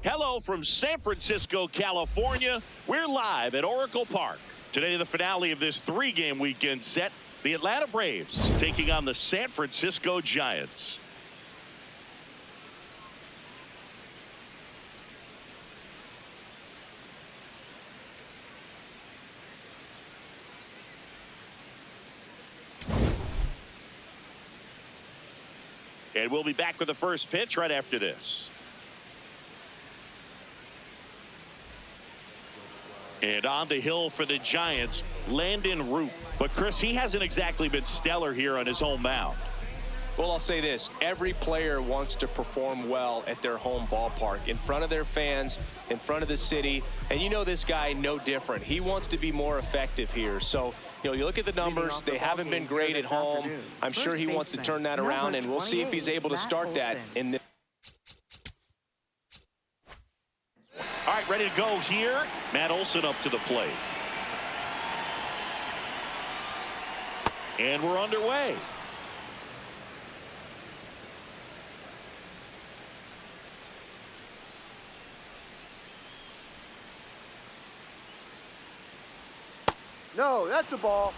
Hello from San Francisco, California. We're live at Oracle Park. Today, the finale of this three-game weekend set, the Atlanta Braves taking on the San Francisco Giants. And we'll be back with the first pitch right after this. And on the hill for the Giants, Landon Root. But, Chris, he hasn't exactly been stellar here on his home mound. Well, I'll say this. Every player wants to perform well at their home ballpark, in front of their fans, in front of the city. And you know this guy no different. He wants to be more effective here. So, you look at the numbers. They haven't been great at home. I'm sure he wants to turn that around, and we'll see if he's able to start that in this. All right, ready to go here. Matt Olson up to the plate. And we're underway. No, that's a ball.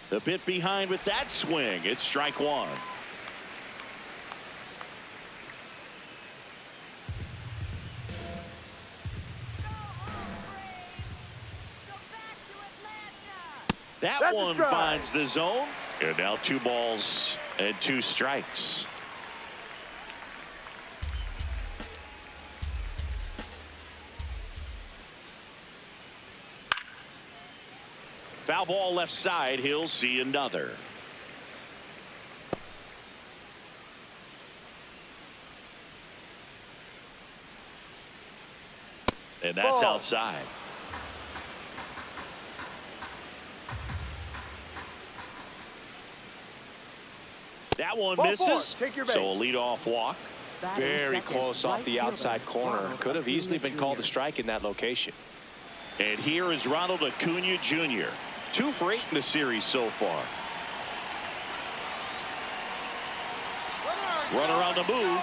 A bit behind with that swing. It's strike one. That one finds the zone. And now 2 balls and 2 strikes. Foul ball left side. He'll see another. And that's outside. That one misses. So a leadoff walk. Very close off the outside corner. Could have easily been called a strike in that location. And here is Ronald Acuna Jr. 2 for 8 in the series so far. Runner on the move.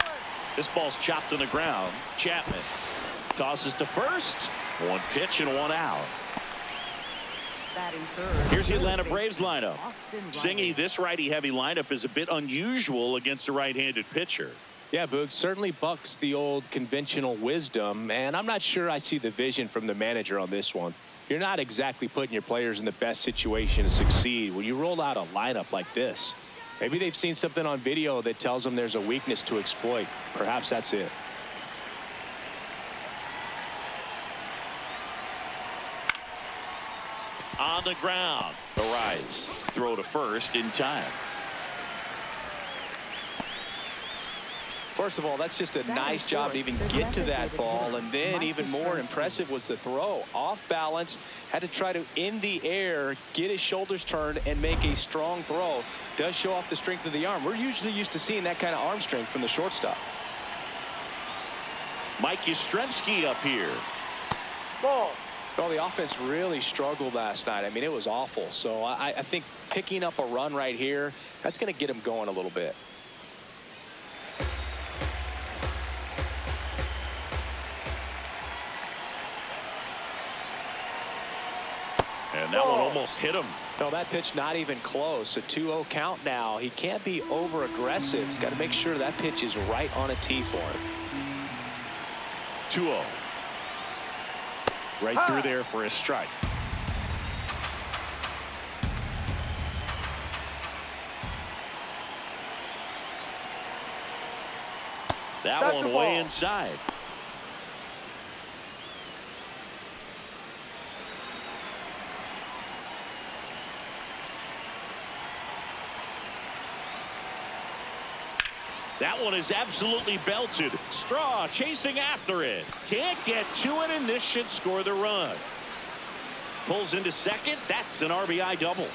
This ball's chopped on the ground. Chapman tosses to first. 1 pitch and 1 out. Here's the Atlanta Braves lineup. Singy, this righty-heavy lineup is a bit unusual against a right-handed pitcher. Yeah, Boog, certainly bucks the old conventional wisdom, and I'm not sure I see the vision from the manager on this one. You're not exactly putting your players in the best situation to succeed when you roll out a lineup like this. Maybe they've seen something on video that tells them there's a weakness to exploit. Perhaps that's it. On the ground. The rise. Throw to first in time. First of all, that's just a nice job to even get to that ball. And then even more impressive was the throw. Off balance. Had to try to, in the air, get his shoulders turned and make a strong throw. Does show off the strength of the arm. We're usually used to seeing that kind of arm strength from the shortstop. Mike Yastrzemski up here. Ball. Well, the offense really struggled last night. I mean, it was awful. So I think picking up a run right here, that's going to get him going a little bit. And that one almost hit him. No, that pitch not even close. A 2-0 count now. He can't be over-aggressive. He's got to make sure that pitch is right on a tee for him. 2-0. Right through there for a strike. That one way inside. That one is absolutely belted. Straw chasing after it. Can't get to it, and this should score the run. Pulls into second. That's an RBI double.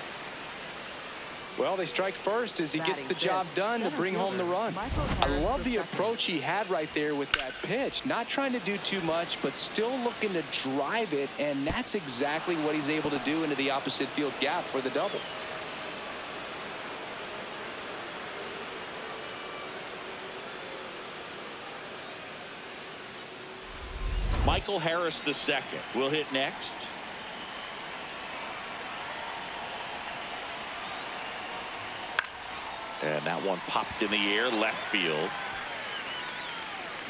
Well, they strike first as he gets the job done to bring home the run. I love the approach he had right there with that pitch. Not trying to do too much, but still looking to drive it, and that's exactly what he's able to do into the opposite field gap for the double. Michael Harris II will hit next. And that one popped in the air left field.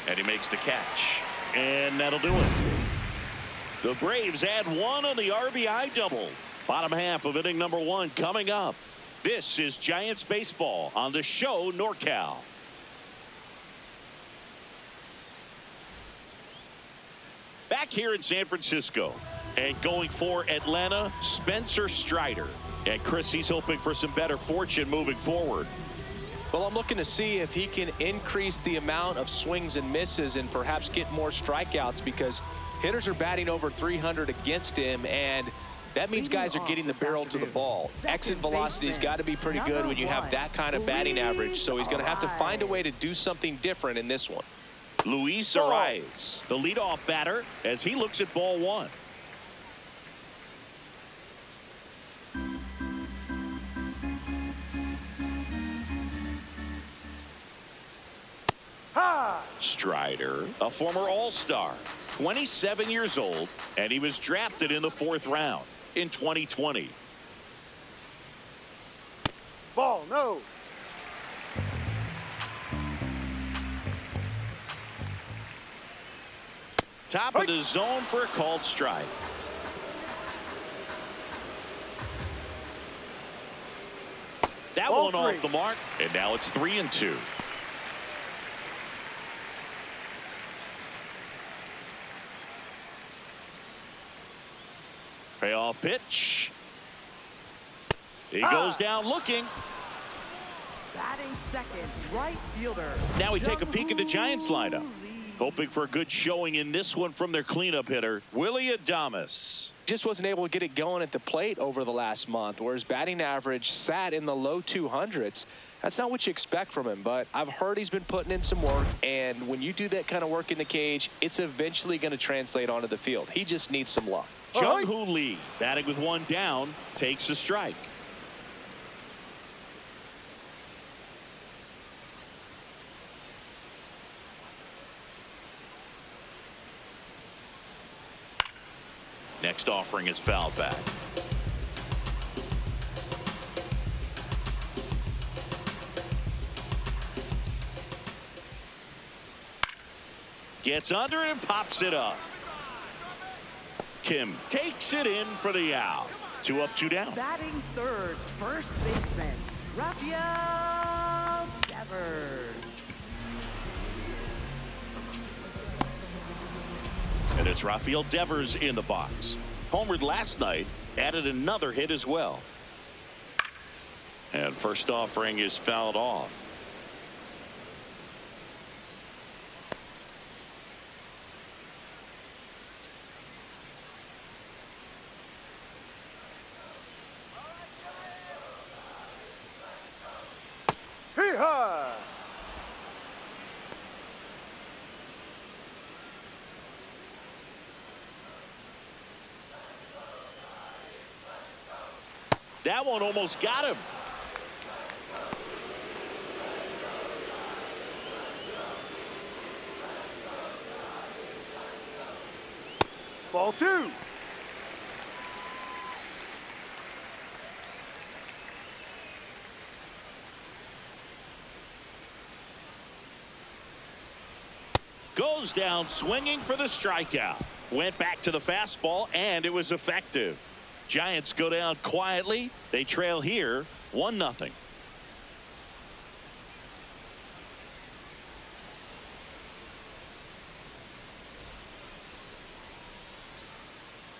And he makes the catch. And that'll do it. The Braves add one on the RBI double. Bottom half of inning number 1 coming up. This is Giants baseball on the show NorCal. Back here in San Francisco. And going for Atlanta, Spencer Strider. And Chris, he's hoping for some better fortune moving forward. Well, I'm looking to see if he can increase the amount of swings and misses and perhaps get more strikeouts, because hitters are batting over 300 against him, and that means guys are getting the barrel to the ball. Exit velocity's got to be pretty good when you have that kind of batting average, so he's going to have to find a way to do something different in this one. Luis Arraez, the leadoff batter, as he looks at ball 1. Strider, a former All-Star, 27 years old, and he was drafted in the 4th round in 2020. Ball, no. Top of the zone for a called strike. That Ball one off 3. the mark, and now it's 3-2. Payoff pitch. He goes down looking. Batting second, right fielder. Now we take a peek at the Giants lineup. Hoping for a good showing in this one from their cleanup hitter, Willy Adames. Just wasn't able to get it going at the plate over the last month, where his batting average sat in the low 200s. That's not what you expect from him, but I've heard he's been putting in some work, and when you do that kind of work in the cage, it's eventually going to translate onto the field. He just needs some luck. Jung-Hoo Lee, batting with one down, takes a strike. Next offering is fouled back. Gets under it and pops it up. Kim takes it in for the out. 2 up, 2 down. Batting third, first baseman, Rafael Devers. And it's Rafael Devers in the box. Homered last night, added another hit as well. And first offering is fouled off. Hee-haw! That one almost got him. Ball 2. Goes down swinging for the strikeout. Went back to the fastball, and it was effective. Giants go down quietly. They trail here 1-0.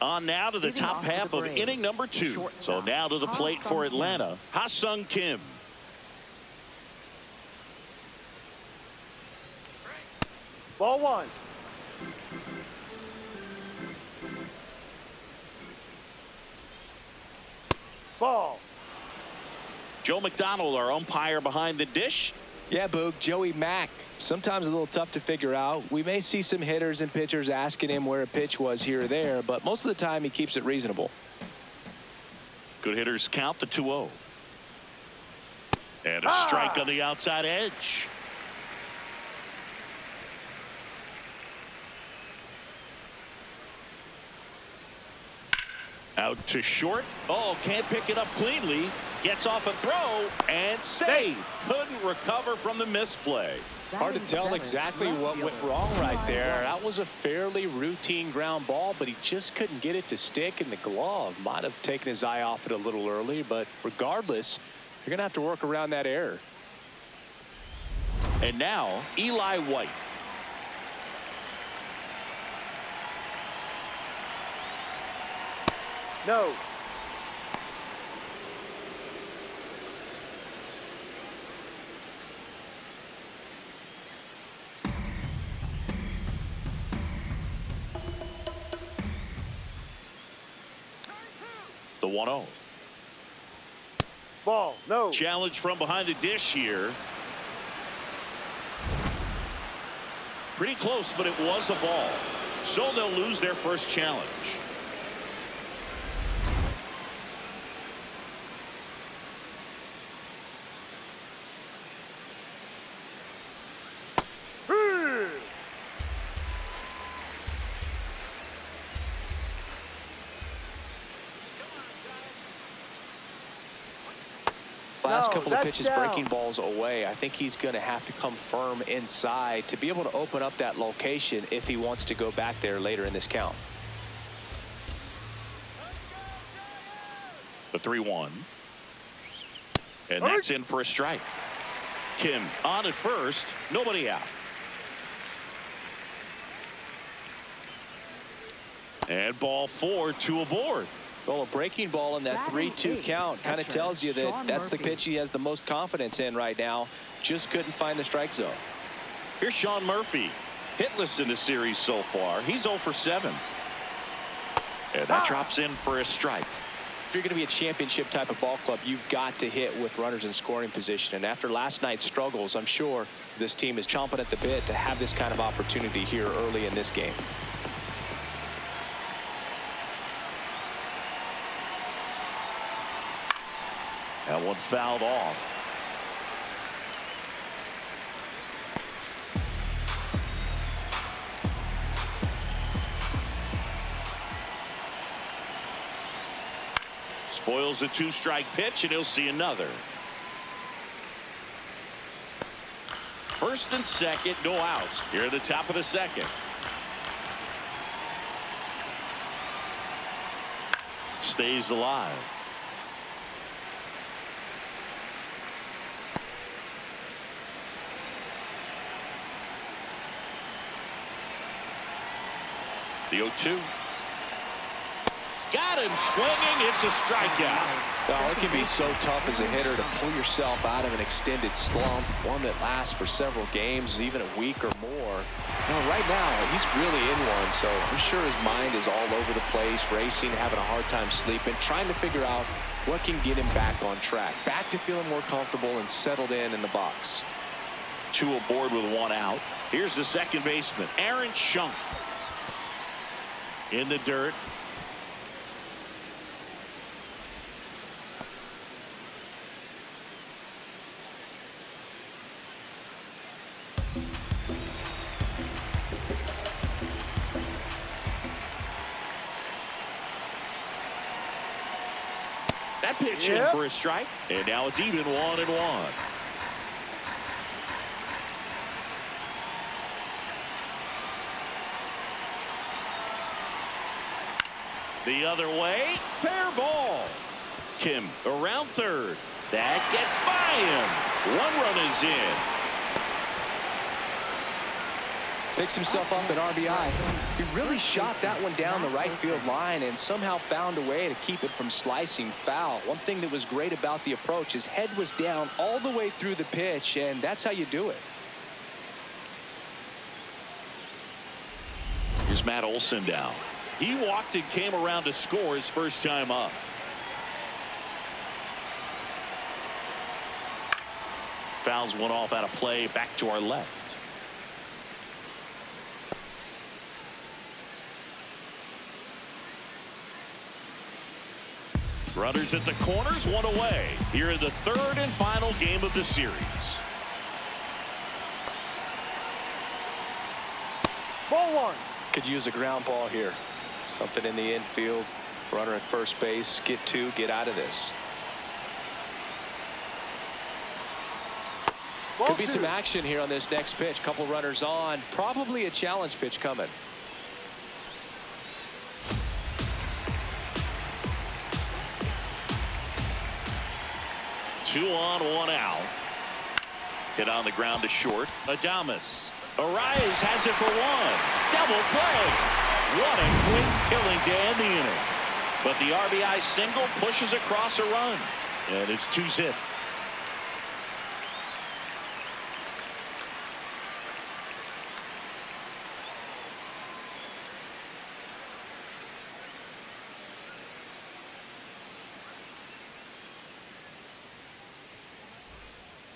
On now to the top half of inning number 2. So now to the plate for Atlanta, Ha-Sung Kim. Ball 1. Ball. Joe McDonald, our umpire behind the dish. Yeah, Boog, Joey Mack. Sometimes a little tough to figure out. We may see some hitters and pitchers asking him where a pitch was here or there, but most of the time he keeps it reasonable. Good hitters count the 2-0. And a strike on the outside edge. Out to short. Oh, can't pick it up cleanly. Gets off a throw and save. Couldn't recover from the misplay. Hard to tell exactly what went wrong right there. That was a fairly routine ground ball, but he just couldn't get it to stick in the glove. Might have taken his eye off it a little early, but regardless, you're going to have to work around that error. And now, Eli White. No. The 1-0. Ball, no. Challenge from behind the dish here. Pretty close, but it was a ball. So they'll lose their first challenge. Last couple of that's pitches down. breaking balls away. I think he's going to have to come firm inside to be able to open up that location if he wants to go back there later in this count. The 3-1. And that's in for a strike. Kim on at first. Nobody out. And ball 4, 2 aboard. Well, a breaking ball in that 3-2 count kind of tells you that that's the pitch he has the most confidence in right now. Just couldn't find the strike zone. Here's Sean Murphy. Hitless in the series so far. He's 0 for 7. And that drops in for a strike. If you're going to be a championship type of ball club, you've got to hit with runners in scoring position. And after last night's struggles, I'm sure this team is chomping at the bit to have this kind of opportunity here early in this game. That one fouled off. Spoils the 2-strike pitch, and he'll see another. First and second, no outs. Here at the top of the second. Stays alive. The 0-2. Got him swinging. It's a strikeout. Well, it can be so tough as a hitter to pull yourself out of an extended slump, one that lasts for several games, even a week or more. Well, right now, he's really in one, so I'm sure his mind is all over the place, racing, having a hard time sleeping, trying to figure out what can get him back on track, back to feeling more comfortable and settled in the box. 2 aboard with 1 out. Here's the second baseman, Aaron Schunk. In the dirt. That pitch in for a strike, and now it's even 1-1. The other way, fair ball. Kim around third. That gets by him. 1 run is in. Picks himself up an RBI. He really shot that one down the right field line and somehow found a way to keep it from slicing foul. One thing that was great about the approach, his head was down all the way through the pitch, and that's how you do it. Here's Matt Olson down. He walked and came around to score his first time up. Fouls one off out of play back to our left. Runners at the corners, one away. Here in the third and final game of the series. Ball one. Could use a ground ball here. Something in the infield. Runner at first base. Get two. Get out of this. Ball Could be two. some action here on this next pitch. Couple runners on. Probably a challenge pitch coming. Two on, one out. Hit on the ground to short. Adames. Arias has it for one. Double play. What a quick killing to end the inning. But the RBI single pushes across a run. And it's 2-zip.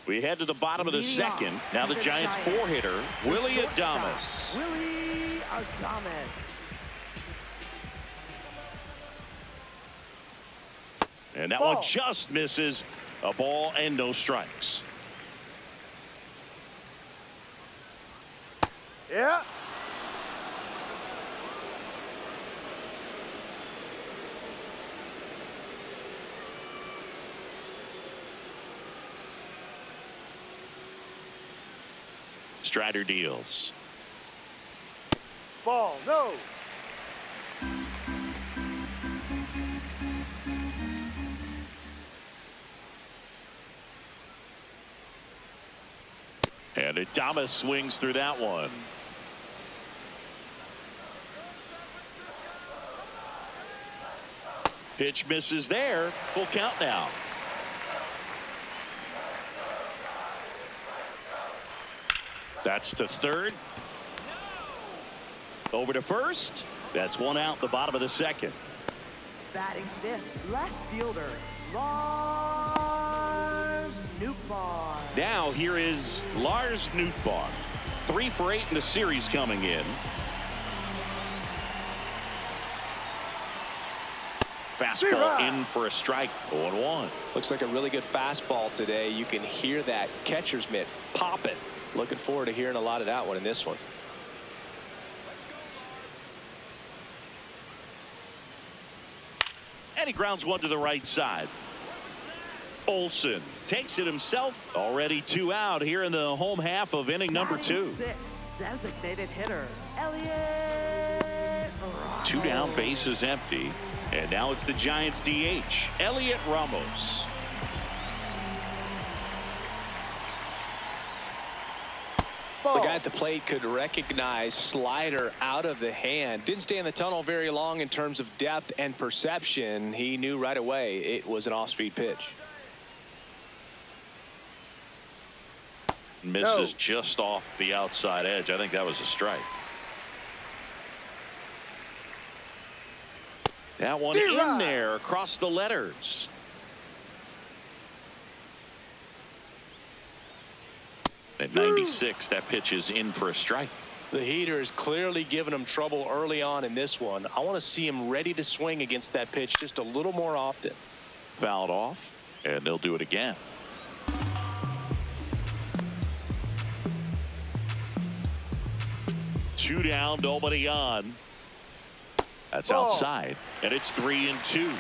We head to the bottom of the second. Now the Giants four-hitter, Willie Adames. Willie Adames. And that one just misses. A ball and no strikes. Yeah. Strider deals. Ball, no. And Adames swings through that one. Pitch misses there. Full count now. That's to third. Over to first. That's one out, the bottom of the second. Batting fifth, left fielder, Lars Nootbaar. Now here is Lars Nootbaar. 3 for 8 in the series coming in. Fastball in for a strike. 0-1. Looks like a really good fastball today. You can hear that catcher's mitt popping. Looking forward to hearing a lot of that one in this one. And he grounds one to the right side. Olsen takes it himself. Already 2 out here in the home half of inning number 2. Six, designated hitter, Elliott Ramos. 2 down, bases empty. And now it's the Giants DH, Elliott Ramos. The guy at the plate could recognize slider out of the hand. Didn't stay in the tunnel very long in terms of depth and perception. He knew right away it was an off-speed pitch. Misses just off the outside edge. I think that was a strike. That one in there across the letters. At 96, that pitch is in for a strike. The heater is clearly giving him trouble early on in this one. I want to see him ready to swing against that pitch just a little more often. Fouled off, and they'll do it again. Two down, nobody on. That's outside, and it's 3-2.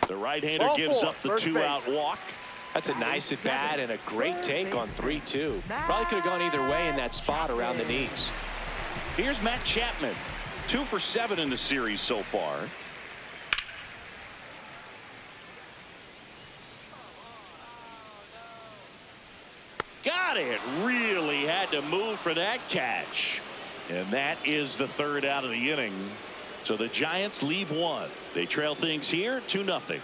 The right-hander gives up the 2-out walk. That's a nice at bat and a great take on 3-2. Probably could have gone either way in that spot around the knees. Here's Matt Chapman, 2 for 7 in the series so far. Got it. Really had to move for that catch. And that is the 3rd out of the inning. So the Giants leave 1. They trail things here 2-0.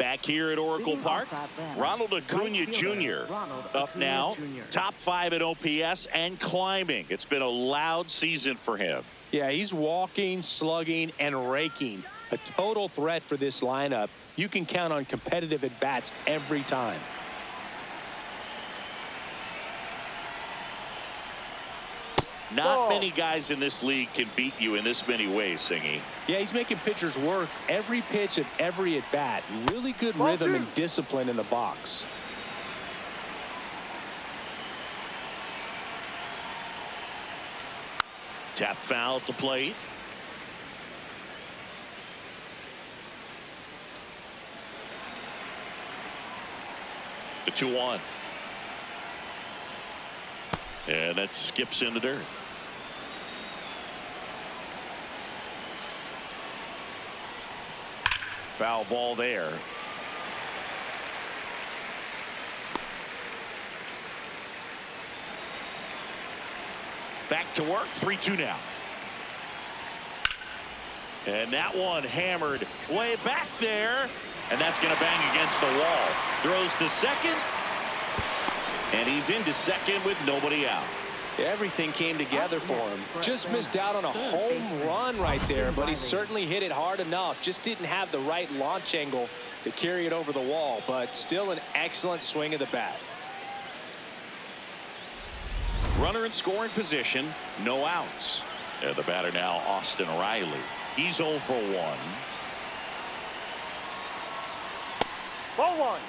Back here at Oracle Leading Park, off that batter, Ronald Acuna right fielder, Jr. Ronald up Acuna now, Jr. top 5 at OPS and climbing. It's been a loud season for him. Yeah, he's walking, slugging, and raking. A total threat for this lineup. You can count on competitive at-bats every time. Not many guys in this league can beat you in this many ways, Singy. Yeah, he's making pitchers work every pitch of every at-bat. Really good rhythm and discipline in the box. Tap foul at the plate. The 2-1. And that skips in the dirt. Foul ball there. Back to work. 3-2 now. And that one hammered way back there. And that's going to bang against the wall. Throws to second. And he's into second with nobody out. Everything came together for him. Just missed out on a home run right there, but he certainly hit it hard enough. Just didn't have the right launch angle to carry it over the wall, but still an excellent swing of the bat. Runner in scoring position, no outs. And the batter now, Austin Riley. He's 0 for 1. Ball 1.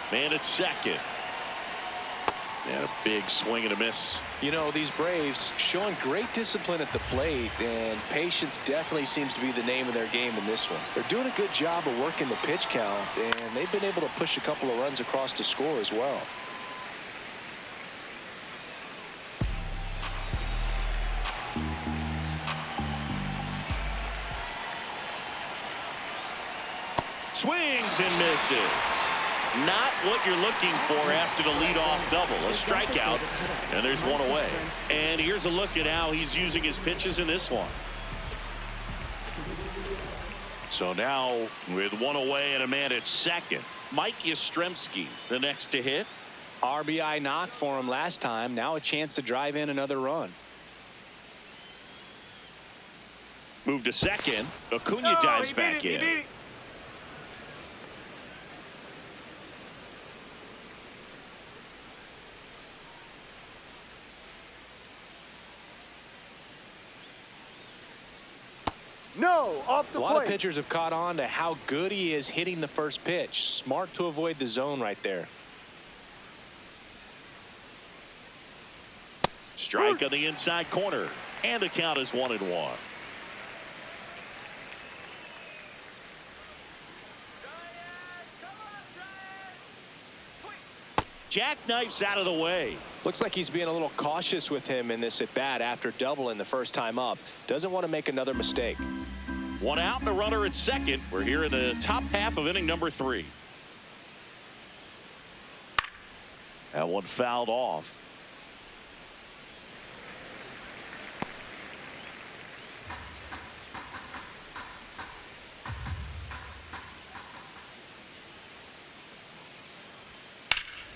Man at second. And a big swing and a miss. You know, these Braves showing great discipline at the plate, and patience definitely seems to be the name of their game in this one. They're doing a good job of working the pitch count, and they've been able to push a couple of runs across to score as well. Swings and misses. Not what you're looking for after the leadoff double. A strikeout, and there's one away. And here's a look at how he's using his pitches in this one. So now with one away and a man at second, Mike Yastrzemski the next to hit. RBI knock for him last time. Now a chance to drive in another run. Move to second. Acuna dives back in. No, off the plate. A lot of plate. pitchers have caught on to how good he is hitting the first pitch. Smart to avoid the zone right there. Strike on the inside corner, and the count is 1-1. Jackknifes out of the way. Looks like he's being a little cautious with him in this at bat after doubling the first time up. Doesn't want to make another mistake. One out and a runner at second. We're here in the top half of inning number 3. That one fouled off.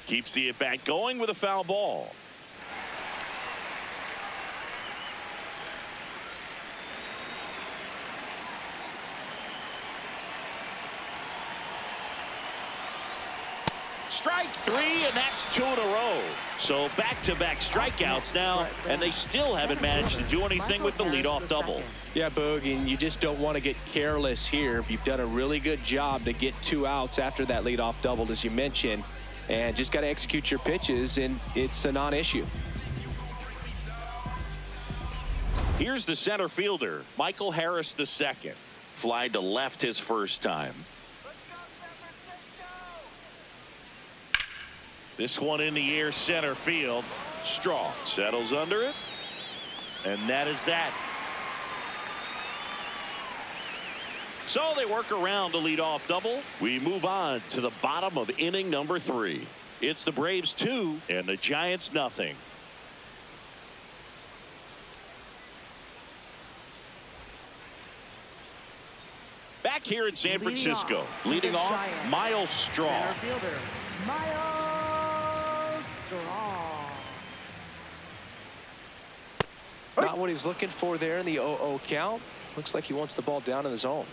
Keeps the at-bat going with a foul ball. Strike 3, and that's 2 in a row. So back-to-back strikeouts now, and they still haven't managed to do anything with the leadoff double. Yeah, Boog, and you just don't want to get careless here. You've done a really good job to get 2 outs after that leadoff double, as you mentioned. And just got to execute your pitches, and it's a non-issue. Here's the center fielder, Michael Harris II. Fly to left his first time. This one in the air, center field. Strong settles under it. And that is that. So they work around the leadoff double. We move on to the bottom of inning number 3. It's the Braves 2 and the Giants nothing. Back here in San Francisco, leading off, Miles Straw. Center fielder, Miles Straw. Not what he's looking for there in the 0-0 count. Looks like he wants the ball down in the zone.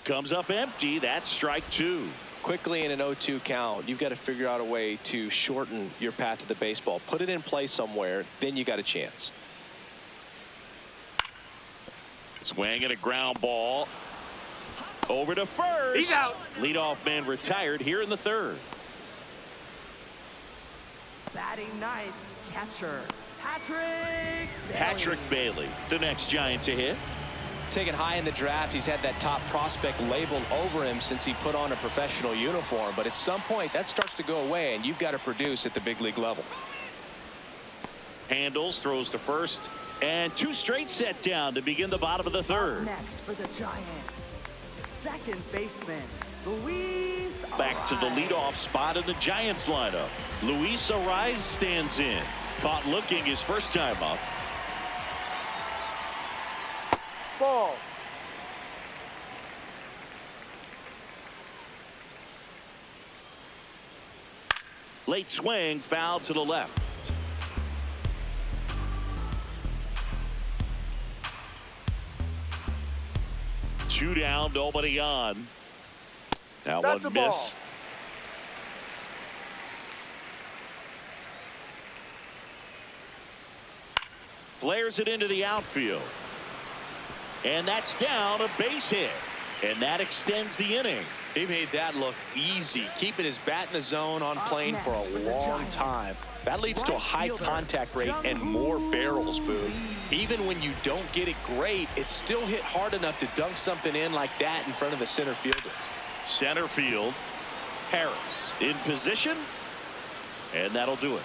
Comes up empty. That's strike 2. Quickly in an 0-2 count, you've got to figure out a way to shorten your path to the baseball. Put it in play somewhere, then you got a chance. Swing and a ground ball. Over to first. He's out. Leadoff man retired here in the 3rd. Batting ninth, catcher, Patrick Bailey. Patrick Bailey, the next Giant to hit. Taken high in the draft, he's had that top prospect labeled over him since he put on a professional uniform. But at some point, that starts to go away, and you've got to produce at the big league level. Handles, throws to first, and 2 straight set down to begin the bottom of the 3rd. Next for the Giants, second baseman, Luis Back to the Arraez. leadoff spot in the Giants lineup. Luis Arraez stands in. Caught looking his first time up. Ball. Late swing, foul to the left. Two down, nobody on. That That's one a ball. missed. Flares it into the outfield. And that's down, a base hit. And that extends the inning. He made that look easy, keeping his bat in the zone on plane for a long time. That leads to a high contact rate and more barrels, Boone. Even when you don't get it great, it's still hit hard enough to dunk something in like that in front of the center fielder. Center field. Harris in position. And that'll do it.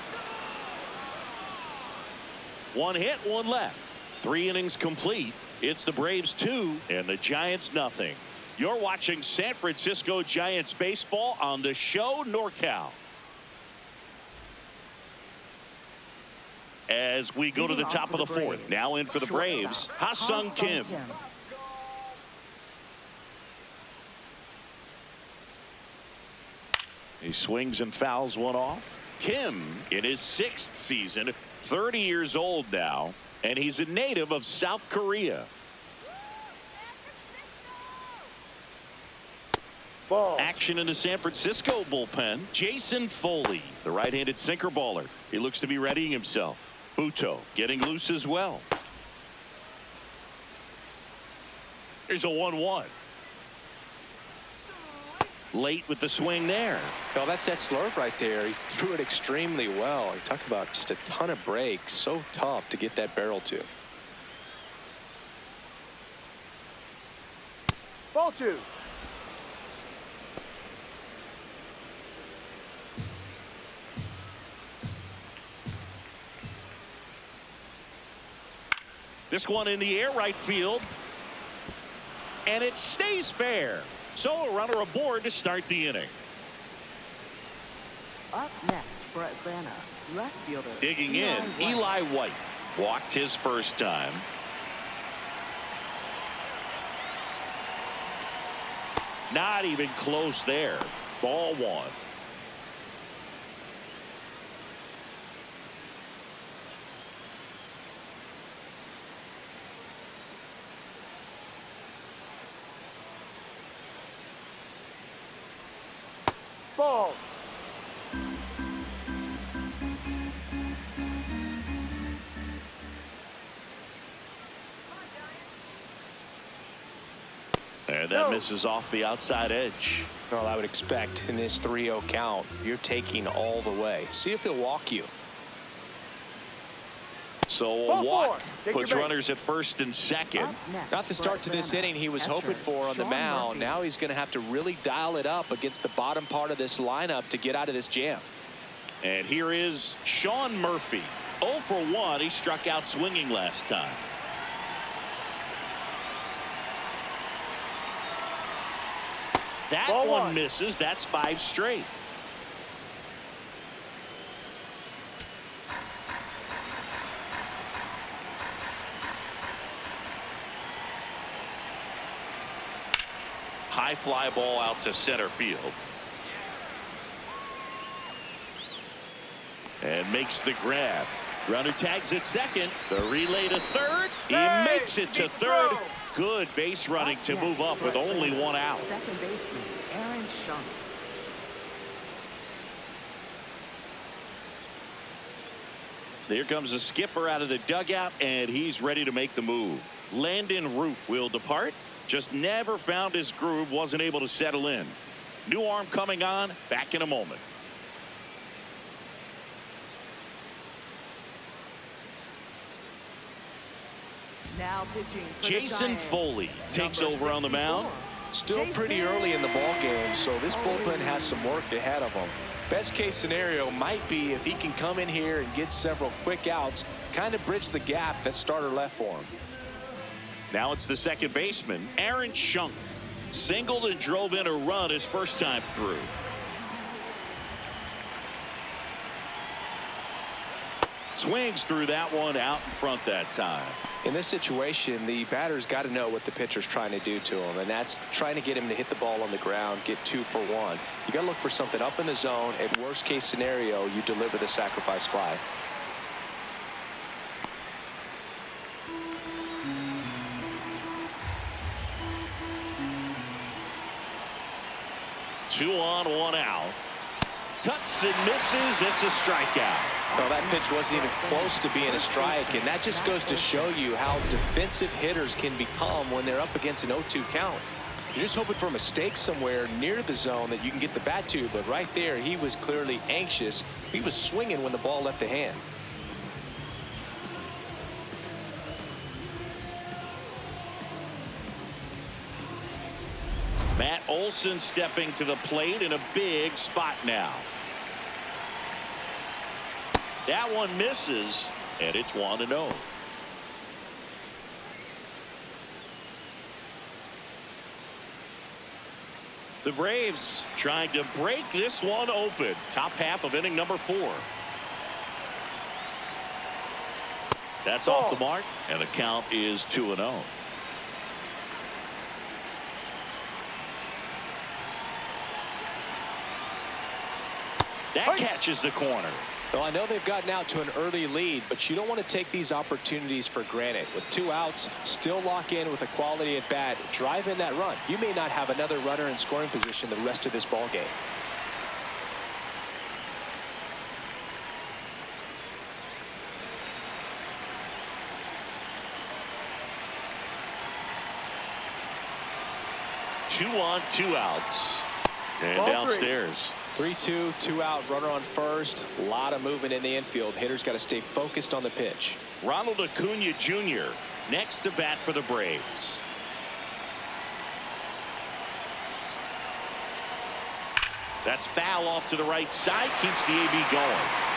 1 hit, 1 left. 3 innings complete. It's the Braves 2 and the Giants nothing. You're watching San Francisco Giants baseball on the show NorCal. As we go to the top of the 4th. Now in for the Braves, Ha-Sung Kim. He swings and fouls one off. Kim in his 6th season, 30 years old now, and he's a native of South Korea. Ball. Action in the San Francisco bullpen. Jason Foley, the right-handed sinker baller. He looks to be readying himself. Buto getting loose as well. There's a 1-1. Late with the swing there. Well, that's that slurve right there. He threw it extremely well. You talk about just a ton of breaks. So tough to get that barrel to. Ball 2. This one in the air, right field. And it stays fair. So a runner aboard to start the inning. Up next for Atlanta, left fielder. Digging in, Eli White. Walked his first time. Not even close there. Ball 1. Ball. And that misses off the outside edge. Well, I would expect in this 3-0 count, you're taking all the way. See if he'll walk you. So a Ball walk 4. Take puts your base. runners at first and second. Up next Not the for start to this Atlanta, inning he was catcher, hoping for on the Sean mound. Murphy. Now he's going to have to really dial it up against the bottom part of this lineup to get out of this jam. And here is Sean Murphy. 0 for 1. He struck out swinging last time. That Ball one one. misses. That's 5 straight. High fly ball out to center field. And makes the grab. Runner tags at second. The relay to third. He makes it to third. Good base running to move up with only 1 out. Second baseman, Aaron Shunk. Here comes the skipper out of the dugout, and he's ready to make the move. Landon Root will depart. Just never found his groove, wasn't able to settle in. New arm coming on, back in a moment. Now pitching for Jason the Giants, Foley takes number over on the mound. 64. Still pretty early in the ball game, so this bullpen has some work ahead of him. Best case scenario might be if he can come in here and get several quick outs, kind of bridge the gap that starter left for him. Now it's the second baseman, Aaron Shunk. Singled and drove in a run his first time through. Swings through that one out in front that time. In this situation, the batter's got to know what the pitcher's trying to do to him, and that's trying to get him to hit the ball on the ground, get 2 for 1. You got to look for something up in the zone. At worst case scenario, you deliver the sacrifice fly. Two on, 1 out. Cuts and misses. It's a strikeout. Well, that pitch wasn't even close to being a strike, and that just goes to show you how defensive hitters can become when they're up against an 0-2 count. You're just hoping for a mistake somewhere near the zone that you can get the bat to, but right there, he was clearly anxious. He was swinging when the ball left the hand. Matt Olson stepping to the plate in a big spot now. That one misses, and it's 1-0. The Braves trying to break this one open. Top half of inning number 4. That's off the mark, and the count is 2-0. That catches the corner. Well, I know they've gotten out to an early lead, but you don't want to take these opportunities for granted. With 2 outs, still lock in with a quality at bat, drive in that run. You may not have another runner in scoring position the rest of this ball game. Two on, 2 outs. And Ball downstairs. 3-2, 2 out, runner on first. A lot of movement in the infield. Hitters got to stay focused on the pitch. Ronald Acuna Jr. next to bat for the Braves. That's foul off to the right side. Keeps the AB going.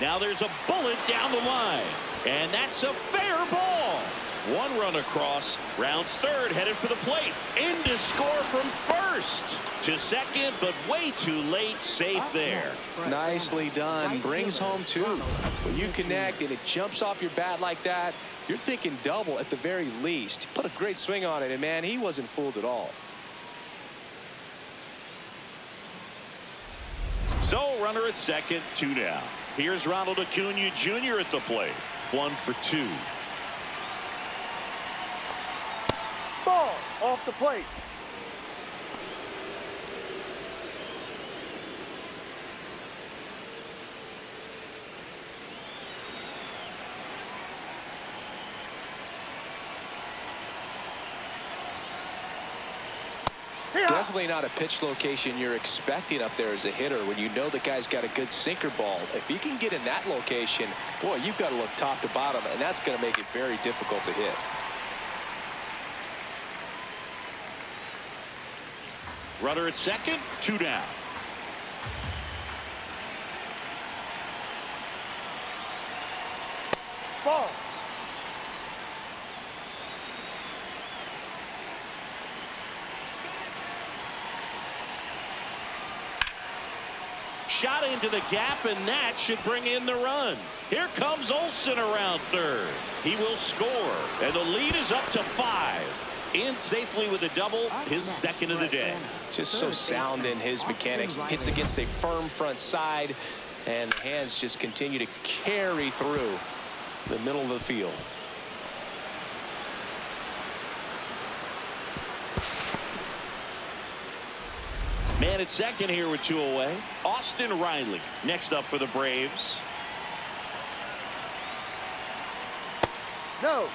Now there's a bullet down the line. And that's a fair ball. 1 run across. Rounds third, headed for the plate. In to score from first. To second, but way too late. Safe there. Nicely done. Brings home 2. When you connect and it jumps off your bat like that, you're thinking double at the very least. He put a great swing on it, and man, he wasn't fooled at all. So runner at second, 2 down. Here's Ronald Acuna Jr. at the plate. 1 for 2. Ball off the plate. Definitely not a pitch location you're expecting up there as a hitter when you know the guy's got a good sinker ball. If he can get in that location, boy, you've got to look top to bottom, and that's going to make it very difficult to hit. Runner at second, 2 down. Ball. Shot into the gap, and that should bring in the run. Here comes Olsen around third. He will score, and the lead is up to 5. In safely with a double, his second of the day. Just so sound in his mechanics. Hits against a firm front side, and the hands just continue to carry through the middle of the field. Man at second here with 2 away. Austin Riley next up for the Braves. No.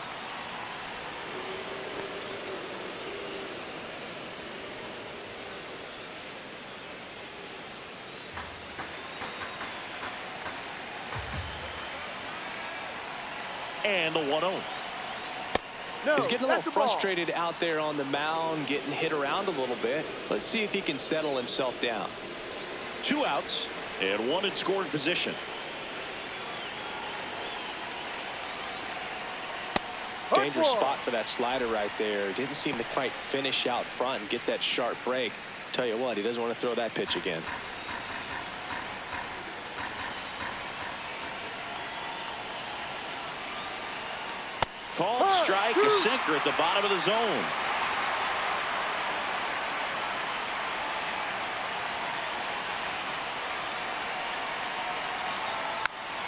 And the 1-0. No. He's getting a little That's the ball. frustrated out there on the mound, getting hit around a little bit. Let's see if he can settle himself down. 2 outs and 1 in scoring position. Dangerous spot for that slider right there. Didn't seem to quite finish out front and get that sharp break. Tell you what, he doesn't want to throw that pitch again. Called strike, a sinker at the bottom of the zone.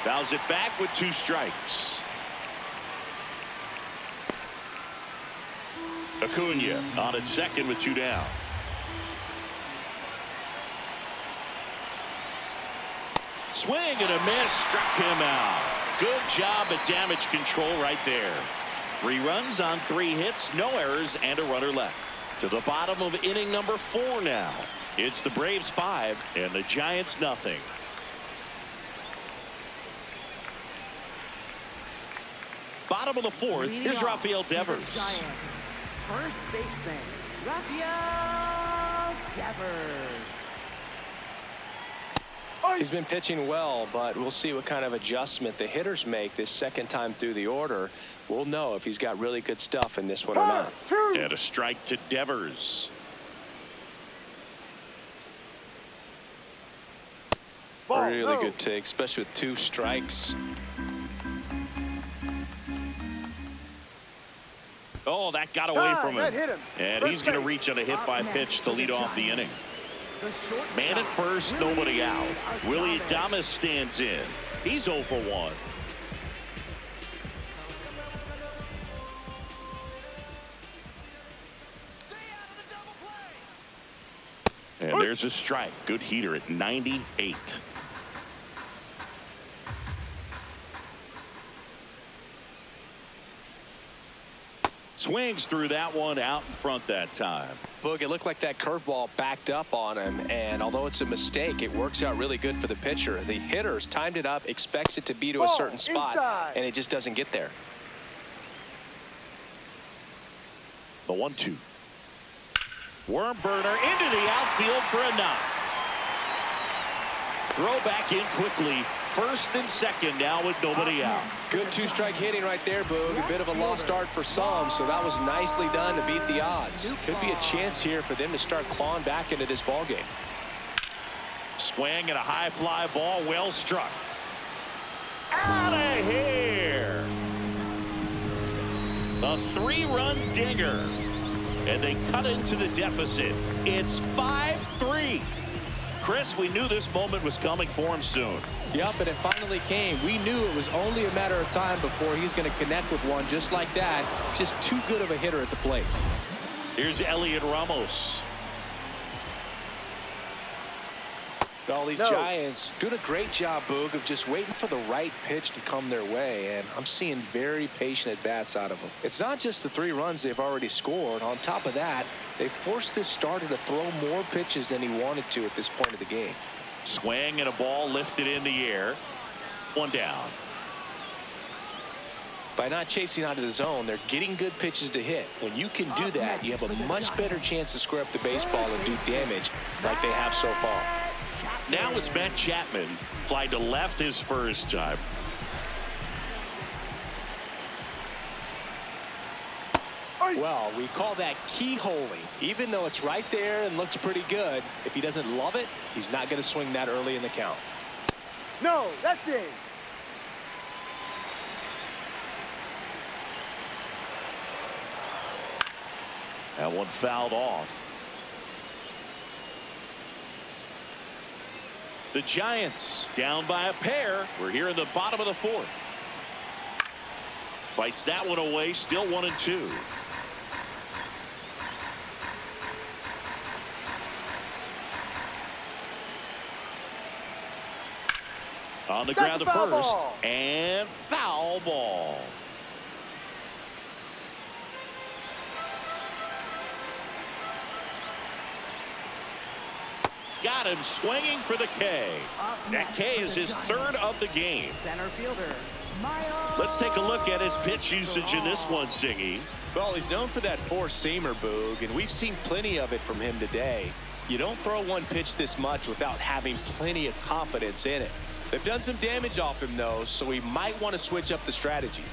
Fouls it back with 2 strikes. Acuna on at second with 2 down. Swing and a miss, struck him out. Good job at damage control right there. 3 runs on 3 hits, no errors, and a runner left. To the bottom of inning number 4 now. It's the Braves 5 and the Giants nothing. Bottom of the 4th, here's Rafael Devers. First baseman, Rafael Devers. He's been pitching well, but we'll see what kind of adjustment the hitters make this second time through the order. We'll know if he's got really good stuff in this one or not. And a strike to Devers. Ball. Really No. good take, especially with 2 strikes. Oh, that got away from That him. hit him. And First he's going to base. reach on a hit by pitch to lead off the inning. The shortstop, Man at first, nobody out. Willie Adames stands in. He's 0 for 1. And there's a strike. Good heater at 98. Swings through that one, out in front that time. Boog, it looked like that curveball backed up on him, and although it's a mistake, it works out really good for the pitcher. The hitter's timed it up, expects it to be to a Ball certain spot, inside. and it just doesn't get there. The 1-2. Worm burner into the outfield for a knock. Throw back in quickly. First and second now with nobody out. Good 2-strike hitting right there, Boog. A bit of a lost start for some, so that was nicely done to beat the odds. Could be a chance here for them to start clawing back into this ball game. Swing and a high fly ball, well struck. Out of here. A 3-run dinger. And they cut into the deficit. It's 5-3. Chris, we knew this moment was coming for him soon. Yep, and it finally came. We knew it was only a matter of time before he's going to connect with one just like that. Just too good of a hitter at the plate. Here's Elliot Ramos. All these Giants doing a great job, Boog, of just waiting for the right pitch to come their way, and I'm seeing very patient at-bats out of them. It's not just the 3 runs they've already scored. On top of that, they forced this starter to throw more pitches than he wanted to at this point of the game. Swing and a ball lifted in the air. 1 down. By not chasing out of the zone, they're getting good pitches to hit. When you can do that, you have a much better chance to square up the baseball and do damage like they have so far. Now it's Matt Chapman. Fly to left his first time. Well, we call that keyholing. Even though it's right there and looks pretty good, if he doesn't love it, he's not going to swing that early in the count. No, that's it. That one fouled off. The Giants down by a pair. We're here in the bottom of the fourth. Fights that one away. Still 1-2. On the ground to first. Ball. And foul ball. Got him swinging for the K. That K is his third of the game. Center fielder, Miles. Let's take a look at his pitch usage in this one, Singy. Well, he's known for that four-seamer, Boog, and we've seen plenty of it from him today. You don't throw one pitch this much without having plenty of confidence in it. They've done some damage off him, though, so we might want to switch up the strategy.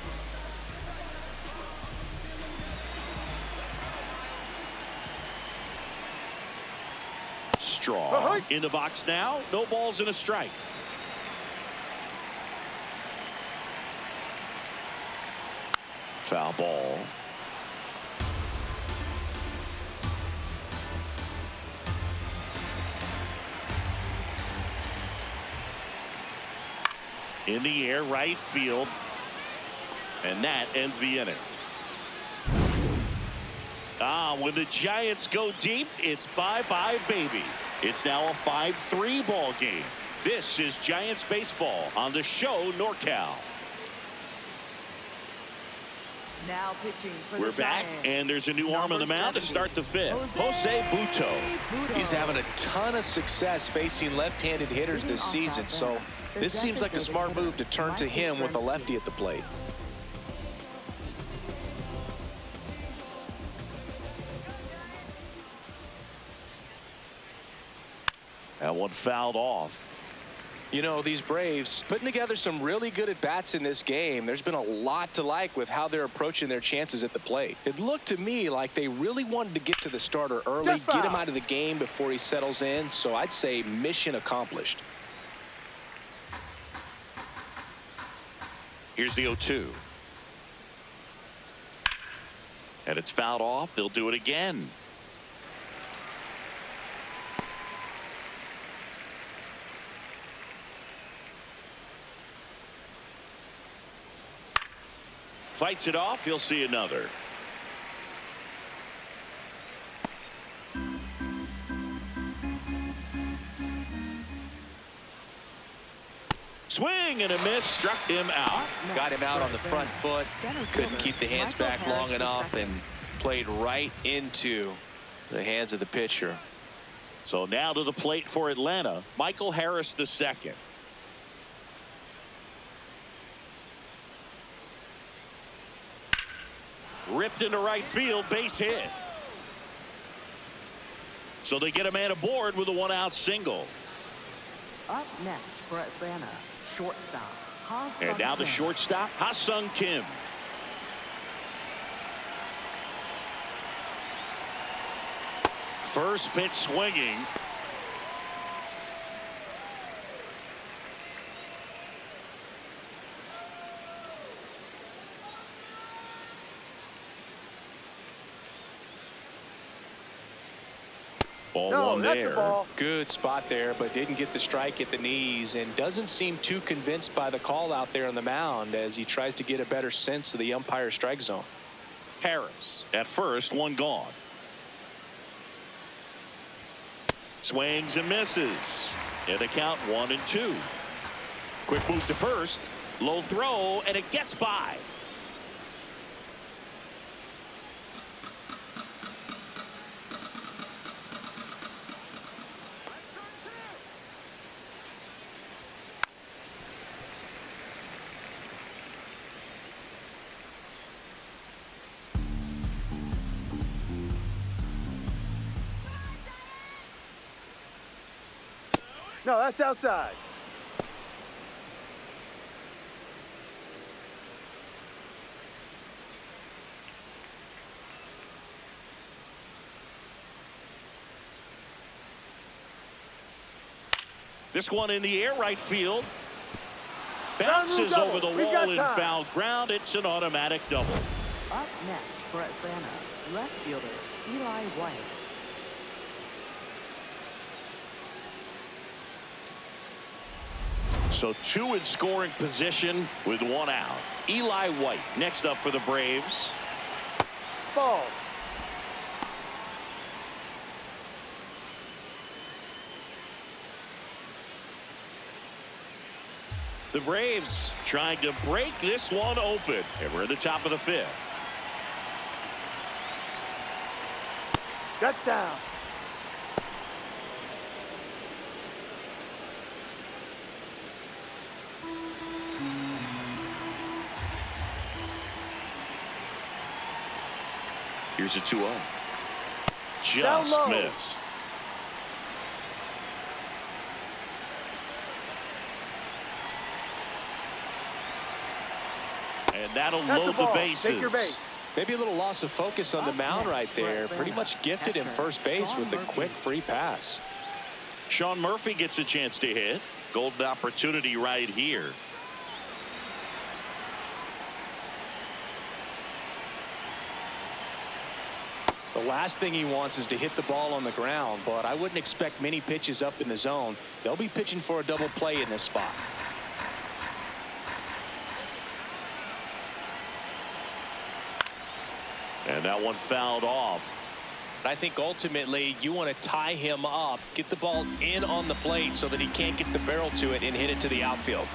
Strong in the box now. No balls and a strike. Foul ball. In the air, right field. And that ends the inning. When the Giants go deep, it's bye-bye, baby. It's now a 5-3 ball game. This is Giants baseball on the show NorCal. Now pitching for We're the back, Giants. and there's a new arm on the mound to start the fifth. Jose Butto. He's having a ton of success facing left-handed hitters this season, so this seems like a smart move to turn to him with a lefty at the plate. That one fouled off. You know, these Braves putting together some really good at-bats in this game. There's been a lot to like with how they're approaching their chances at the plate. It looked to me like they really wanted to get to the starter early, get him out of the game before he settles in. So I'd say mission accomplished. Here's the 0-2. And it's fouled off. They'll do it again. Fights it off. You'll see another. Swing and a miss. Struck him out. Got him out on the front foot. Couldn't keep the hands back long enough and played right into the hands of the pitcher. So now to the plate for Atlanta, Michael Harris II. Ripped into right field, base hit. So they get a man aboard with a one-out single. Up next for Atlanta, shortstop. And now the shortstop, Ha-Sung Kim. First pitch swinging. Ball one there. Good spot there, but didn't get the strike at the knees and doesn't seem too convinced by the call out there on the mound as he tries to get a better sense of the umpire strike zone. Harris at first, one gone. Swings and misses. And the count 1-2. Quick move to first. Low throw, and it gets by. No, that's outside. This one in the air, right field. Ground rule Bounces double. over the We've got wall in time. foul ground. It's an automatic double. Up next for Atlanta, left fielder Eli White. So two in scoring position with one out. Eli White next up for the Braves. Ball. The Braves trying to break this one open. And we're at the top of the fifth. That's down. Here's a 2-0. Down Just low. missed. And that'll That's load the ball. the bases. Take your base. Maybe a little loss of focus on the Up mound next right for there. Atlanta, Pretty much gifted in catcher, first base Sean with a Murphy. quick free pass. Sean Murphy gets a chance to hit. Golden opportunity right here. The last thing he wants is to hit the ball on the ground, but I wouldn't expect many pitches up in the zone. They'll be pitching for a double play in this spot. And that one fouled off. I think ultimately you want to tie him up, get the ball in on the plate so that he can't get the barrel to it and hit it to the outfield.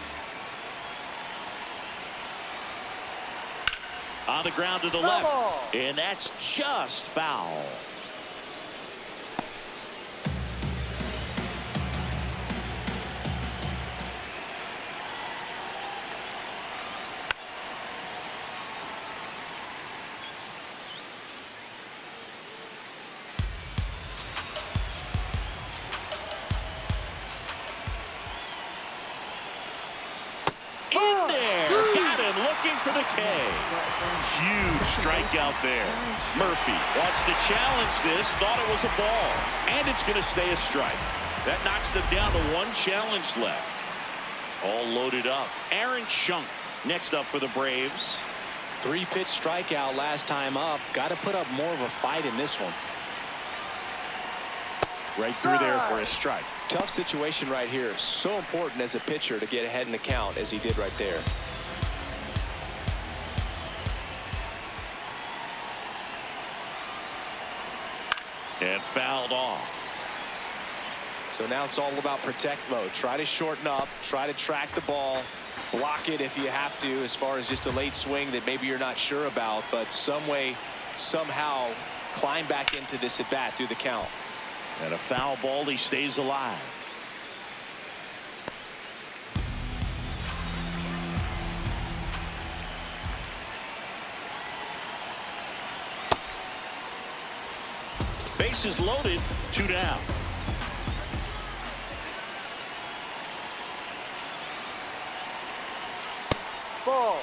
On the ground to the Foul left. ball. And that's just foul. In there. Got him looking for the K. Huge strikeout there. Murphy wants to challenge this. Thought it was a ball. And it's going to stay a strike. That knocks them down to one challenge left. All loaded up. Aaron Schunk next up for the Braves. 3-pitch strikeout last time up. Got to put up more of a fight in this one. Right through there for a strike. Tough situation right here. So important as a pitcher to get ahead in the count as he did right there. And fouled off. So now it's all about protect mode. Try to shorten up, try to track the ball, block it if you have to, as far as just a late swing that maybe you're not sure about, but some way, somehow climb back into this at bat through the count. And a foul ball, he stays alive. Bases loaded, 2 down. Ball.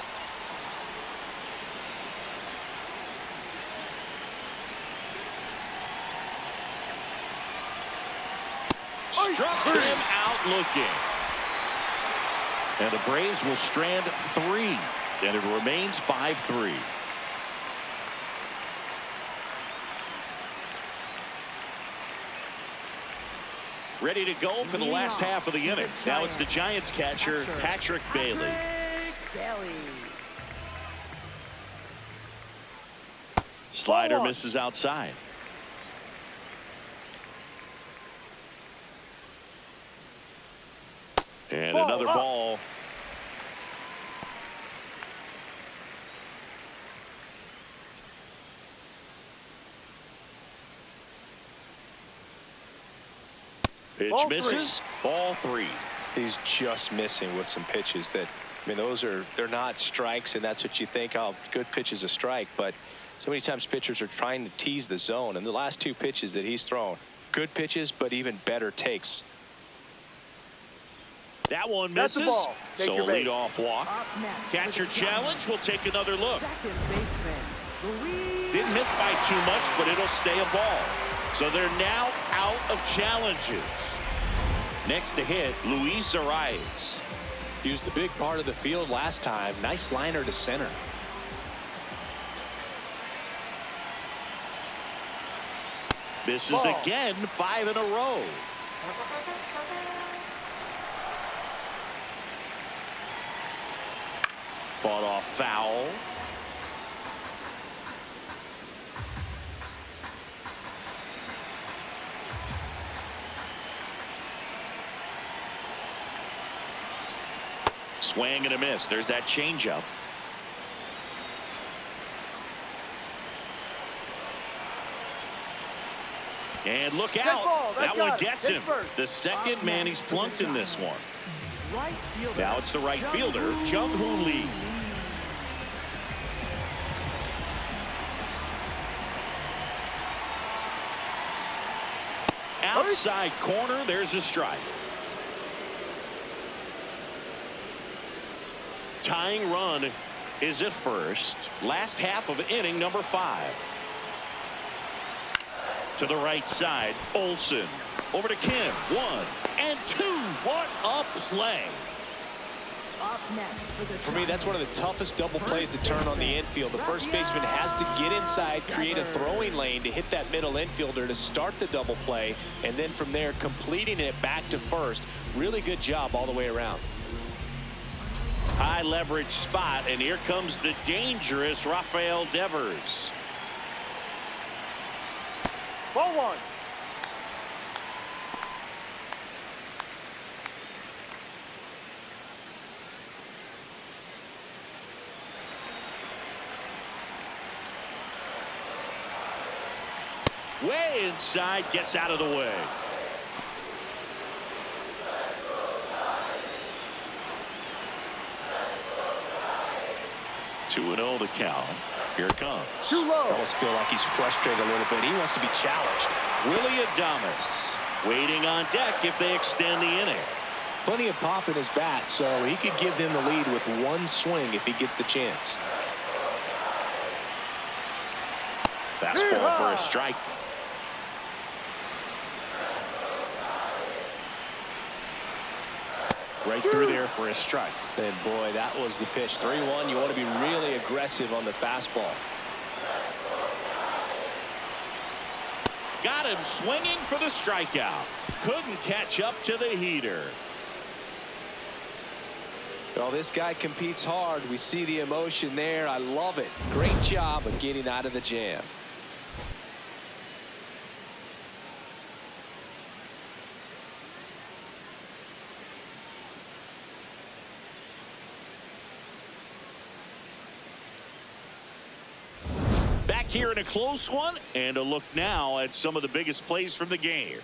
Struck him out looking. And the Braves will strand 3. And it remains 5-3. Ready to go for the last half of the inning. Now it's the Giants catcher, Patrick Bailey. Slider misses outside. And another ball. Pitch Ball misses. Ball 3. He's just missing with some pitches that, I mean, they're not strikes, and that's what you think, oh, good pitch is a strike, but so many times pitchers are trying to tease the zone, and the last 2 pitches that he's thrown, good pitches, but even better takes. That one That's the misses. ball. Take So a your base. leadoff walk. Up next. Catcher for the challenge. We'll take another look. Second baseman, Luis. Didn't miss by too much, but it'll stay a ball. So they're now out of challenges. Next to hit, Luis Arias. He was the big part of the field last time. Nice liner to center. This is Ball. again 5 in a row. Fought off foul. Swing and a miss. There's that changeup. And look out. ball. That's That one got it. gets Hit him. first. The second man he's plunked in this one. Right fielder. Now it's the right fielder, Jung-Hoo Lee. Outside corner, there's a strike. Tying run is at first. Last half of inning number 5. To the right side, Olsen. Over to Kim. 1 and 2. What a play. Up next For me, that's one of the toughest double plays to turn on the infield. The first baseman has to get inside, create a throwing lane to hit that middle infielder to start the double play, and then from there completing it back to first. Really good job all the way around. High leverage spot, and here comes the dangerous Rafael Devers. Ball 1. Way inside, gets out of the way. Two and 0 the count. Here it comes. Too low. I almost feel like he's frustrated a little bit. He wants to be challenged. Willie Adames waiting on deck if they extend the inning. Plenty of pop in his bat, so he could give them the lead with one swing if he gets the chance. Fastball for a strike. Right through there for a strike. And boy, that was the pitch. 3-1. You want to be really aggressive on the fastball. Got him swinging for the strikeout. Couldn't catch up to the heater. Well, this guy competes hard. We see the emotion there. I love it. Great job of getting out of the jam. Back here in a close one, and a look now at some of the biggest plays from the game.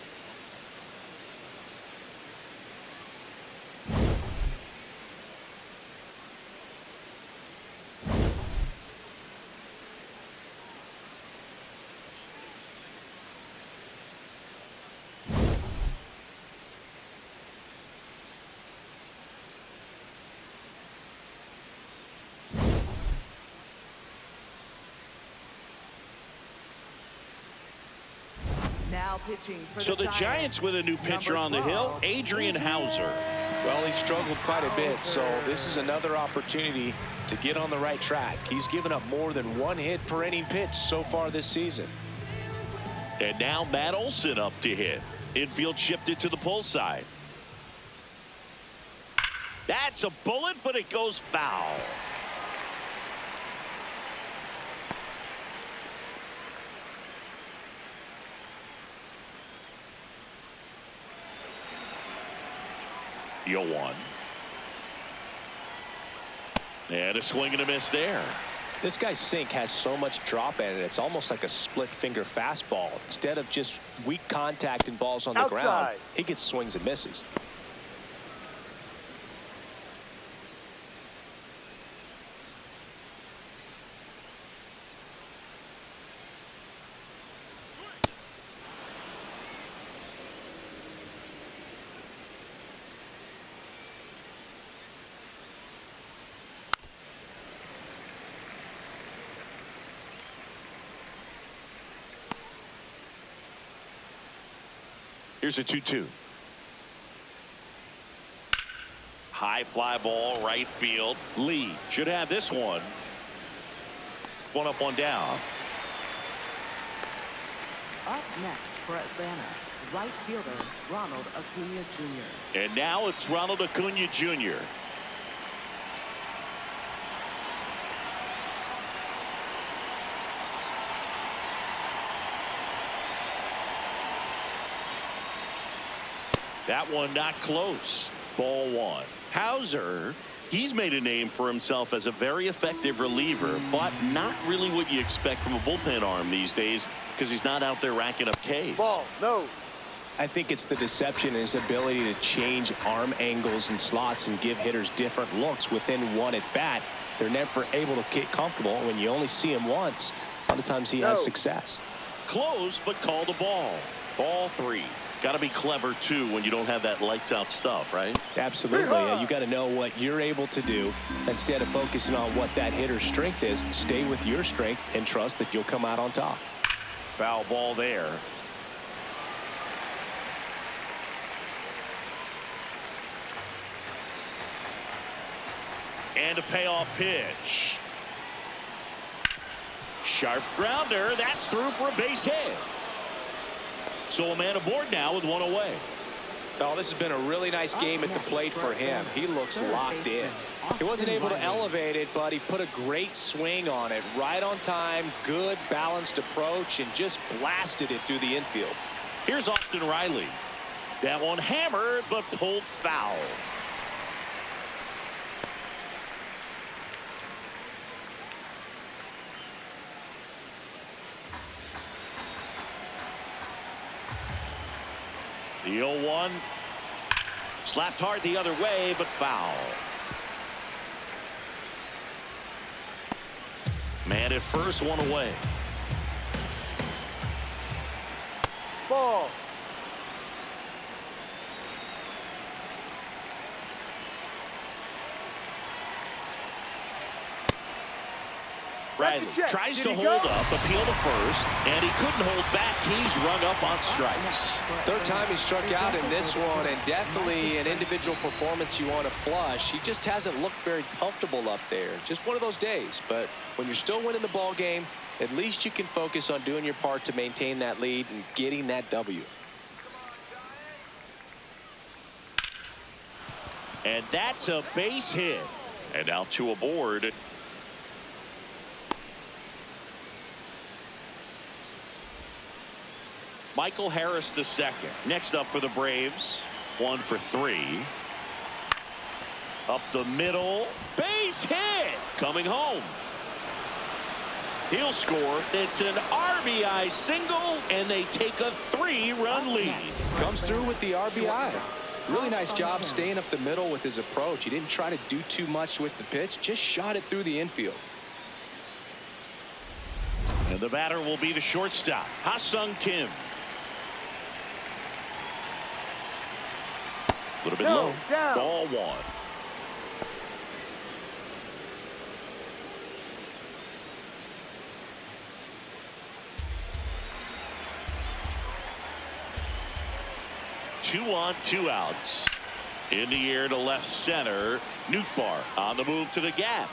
Now pitching for So the Giants with a new pitcher on the hill, Adrian Hauser. Well, he struggled quite a bit, so this is another opportunity to get on the right track. He's given up more than one hit per inning pitch so far this season. And now Matt Olson up to hit. Infield shifted to the pull side. That's a bullet, but it goes foul. Yo one. And a swing and a miss there. This guy's sink has so much drop in it. It's almost like a split finger fastball. Instead of just weak contact and balls on the ground, Outside. he gets swings and misses. Here's a 2-2. High fly ball, right field. Lee should have this one. One up, one down. Up next for Atlanta, right fielder Ronald Acuna Jr. And now it's Ronald Acuna Jr. That one not close. Ball one. Hauser, he's made a name for himself as a very effective reliever, but not really what you expect from a bullpen arm these days because he's not out there racking up Ks. Ball, no. I think it's the deception in his ability to change arm angles and slots and give hitters different looks within one at bat. They're never able to get comfortable. When you only see him once, a lot of times he has success. Close, but called a ball. Ball three. Got to be clever, too, when you don't have that lights-out stuff, right? Absolutely. You got to know what you're able to do. Instead of focusing on what that hitter's strength is, stay with your strength and trust that you'll come out on top. Foul ball there. And a payoff pitch. Sharp grounder. That's through for a base hit. So a man aboard now with one away. Oh, this has been a really nice game at the plate for him. He looks locked in. He wasn't able to elevate it, but he put a great swing on it. Right on time, good balanced approach, and just blasted it through the infield. Here's Austin Riley. That one hammered, but pulled foul. The 0-1 slapped hard the other way, but foul. Man at first, one away. Ball. Riley tries to hold up, appeal to first, and he couldn't hold back. He's rung up on strikes. Third time he struck out in this one, and definitely an individual performance you want to flush. He just hasn't looked very comfortable up there. Just one of those days. But when you're still winning the ball game, at least you can focus on doing your part to maintain that lead and getting that W. And that's a base hit. And now two aboard. Michael Harris II. Next up for the Braves. 1 for 3. Up the middle. Base hit. Coming home. He'll score. It's an RBI single, and they take a 3-run lead. Comes through with the RBI. Really nice job staying up the middle with his approach. He didn't try to do too much with the pitch. Just shot it through the infield. And the batter will be the shortstop, Ha-Sung Kim. A little bit low. Down. Ball one. Two on, 2 outs. In the air to left center. Nootbaar on the move to the gap.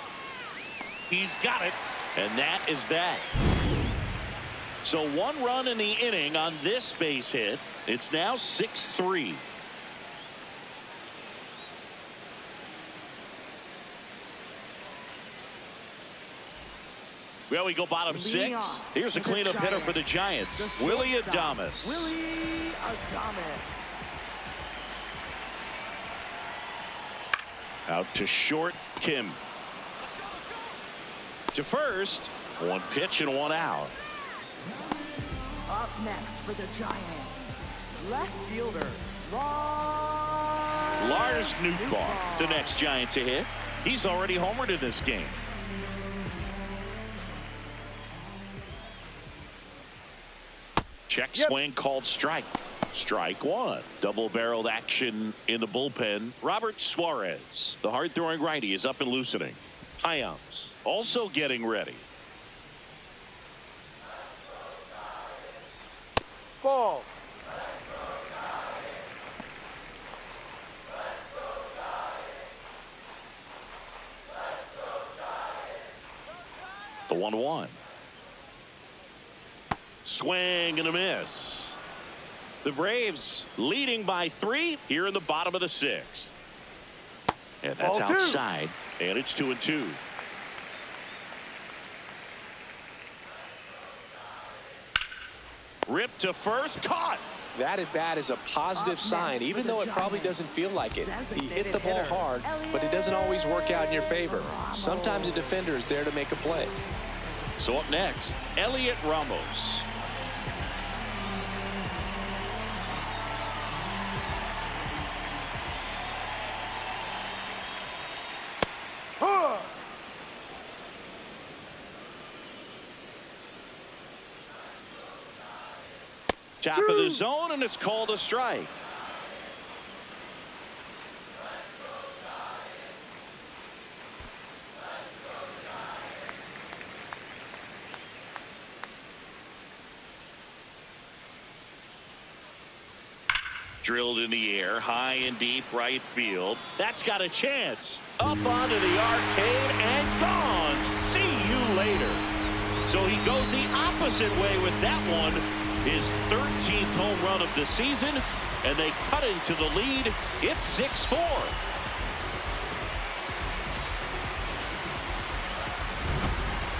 He's got it. And that is that. So 1 run in the inning on this base hit. It's now 6-3. Well, we go bottom 6. Here's a cleanup hitter for the Giants, Willie Adames. Willie Adames. Out to short, Kim. To first, 1 pitch and 1 out. Up next for the Giants, left fielder Lars Nootbaar, the next Giant to hit. He's already homered in this game. Check swing called strike. Strike 1. Double-barreled action in the bullpen. Robert Suarez, the hard-throwing righty, is up and loosening. Hyams also getting ready. Ball. The 1-1. Swing and a miss. The Braves leading by 3 here in the bottom of the 6th. And that's Ball 2. outside. And it's 2-2. Ripped to first. Caught. That at bat is a positive sign, even though it probably doesn't feel like it. He hit the ball hard, but it doesn't always work out in your favor. Sometimes a defender is there to make a play. So up next, Elliot Ramos. Top of the zone, and it's called a strike. Drilled in the air, high and deep right field. That's got a chance. Up onto the arcade and gone. See you later. So he goes the opposite way with that one. His 13th home run of the season, and they cut into the lead. It's 6-4.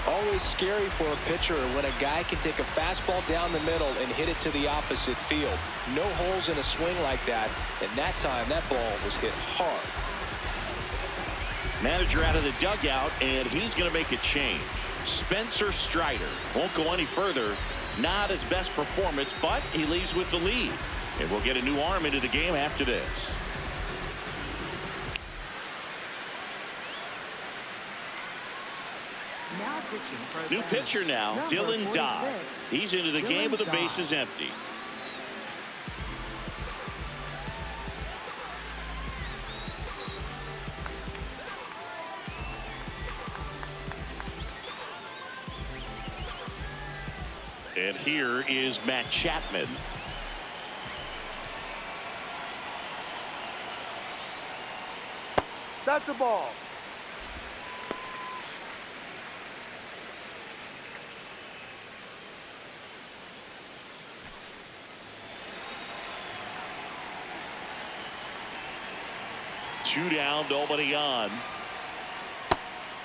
Always scary for a pitcher when a guy can take a fastball down the middle and hit it to the opposite field. No holes in a swing like that, and that time that ball was hit hard. Manager out of the dugout, and he's going to make a change. Spencer Strider won't go any further. Not his best performance, but he leaves with the lead. And we'll get a new arm into the game after this. Now pitching for New pitcher now, number Dylan 46. Dodd. He's into the game with the Dodd. bases empty. And here is Matt Chapman. That's a ball. Two down, nobody on.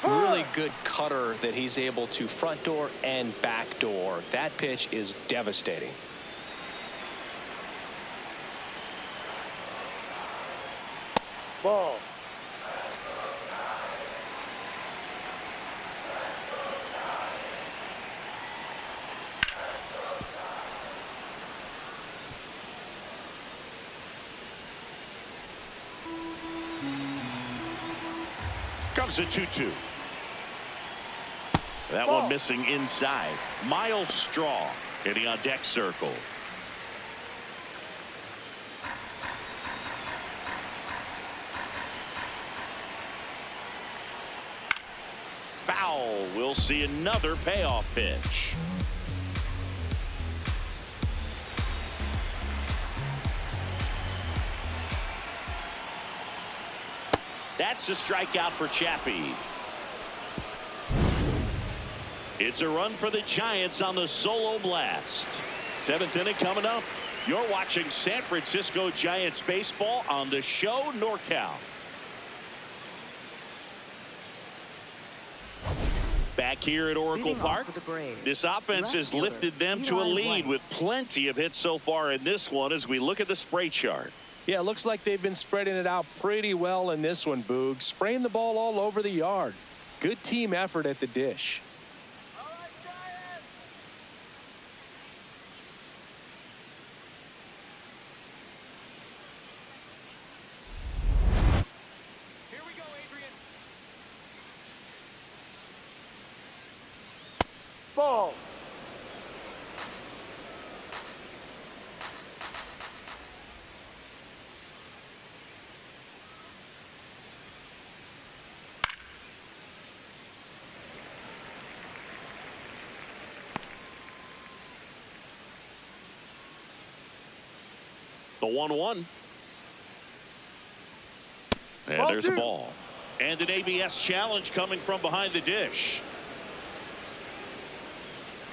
Really good cutter that he's able to front door and back door. That pitch is devastating. Ball. Comes a 2-2. That Ball. one missing inside. Miles Straw hitting on deck circle. Foul. We'll see another payoff pitch. That's a strikeout for Chappie. It's a run for the Giants on the solo blast. 7th inning coming up. You're watching San Francisco Giants baseball on the show NorCal. Back here at Oracle Leading off Park, for the Braves, this offense has left lifted them fielder, to a Eli lead White. with plenty of hits so far in this one as we look at the spray chart. Yeah, it looks like they've been spreading it out pretty well in this one, Boog. Spraying the ball all over the yard. Good team effort at the dish. Here we go, Adrian. Ball. The 1-1. And Ball there's a 2. ball. And an ABS challenge coming from behind the dish.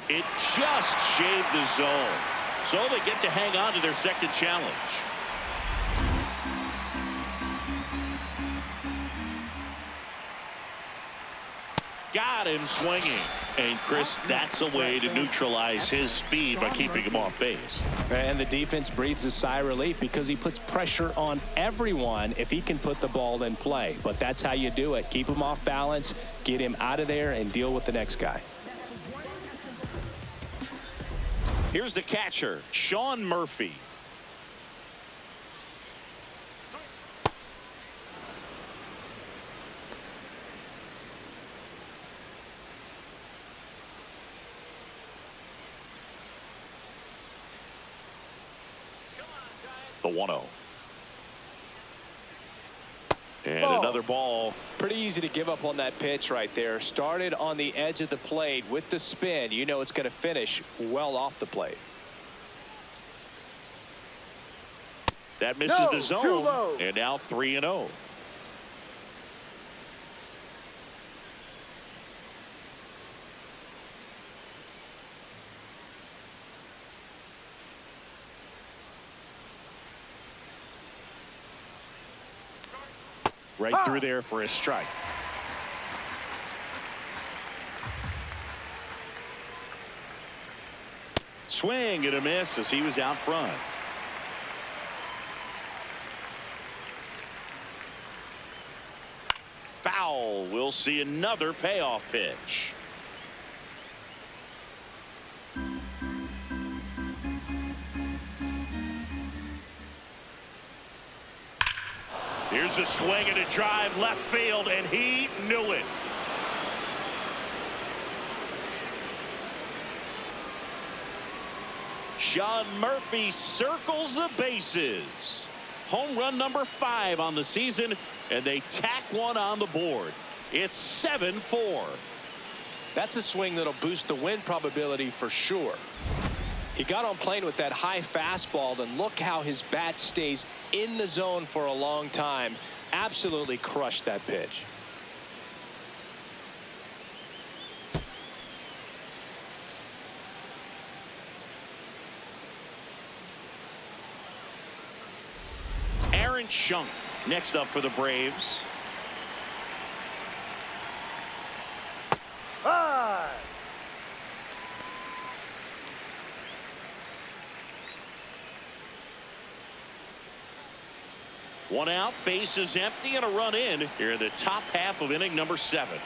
It just shaved the zone. So they get to hang on to their second challenge. Got him swinging. And Chris, that's a way to neutralize his speed by keeping him off base. And the defense breathes a sigh of relief because he puts pressure on everyone if he can put the ball in play. But that's how you do it. Keep him off balance, get him out of there, and deal with the next guy. Here's the catcher, Sean Murphy. The 1-0. And Ball. another ball. Pretty easy to give up on that pitch right there. Started on the edge of the plate with the spin. You know it's going to finish well off the plate. That misses No, the too zone. low. And now 3-0. Right through there for a strike. Swing and a miss as he was out front. Foul. We'll see another payoff pitch. Here's a swing and a drive left field, and he knew it. Sean Murphy circles the bases. Home run number 5 on the season, and they tack one on the board. It's 7-4. That's a swing that'll boost the win probability for sure. He got on plane with that high fastball, and look how his bat stays in the zone for a long time. Absolutely crushed that pitch. Aaron Schunk next up for the Braves. High. One out, base is empty, and a run in here in the top half of inning number 7.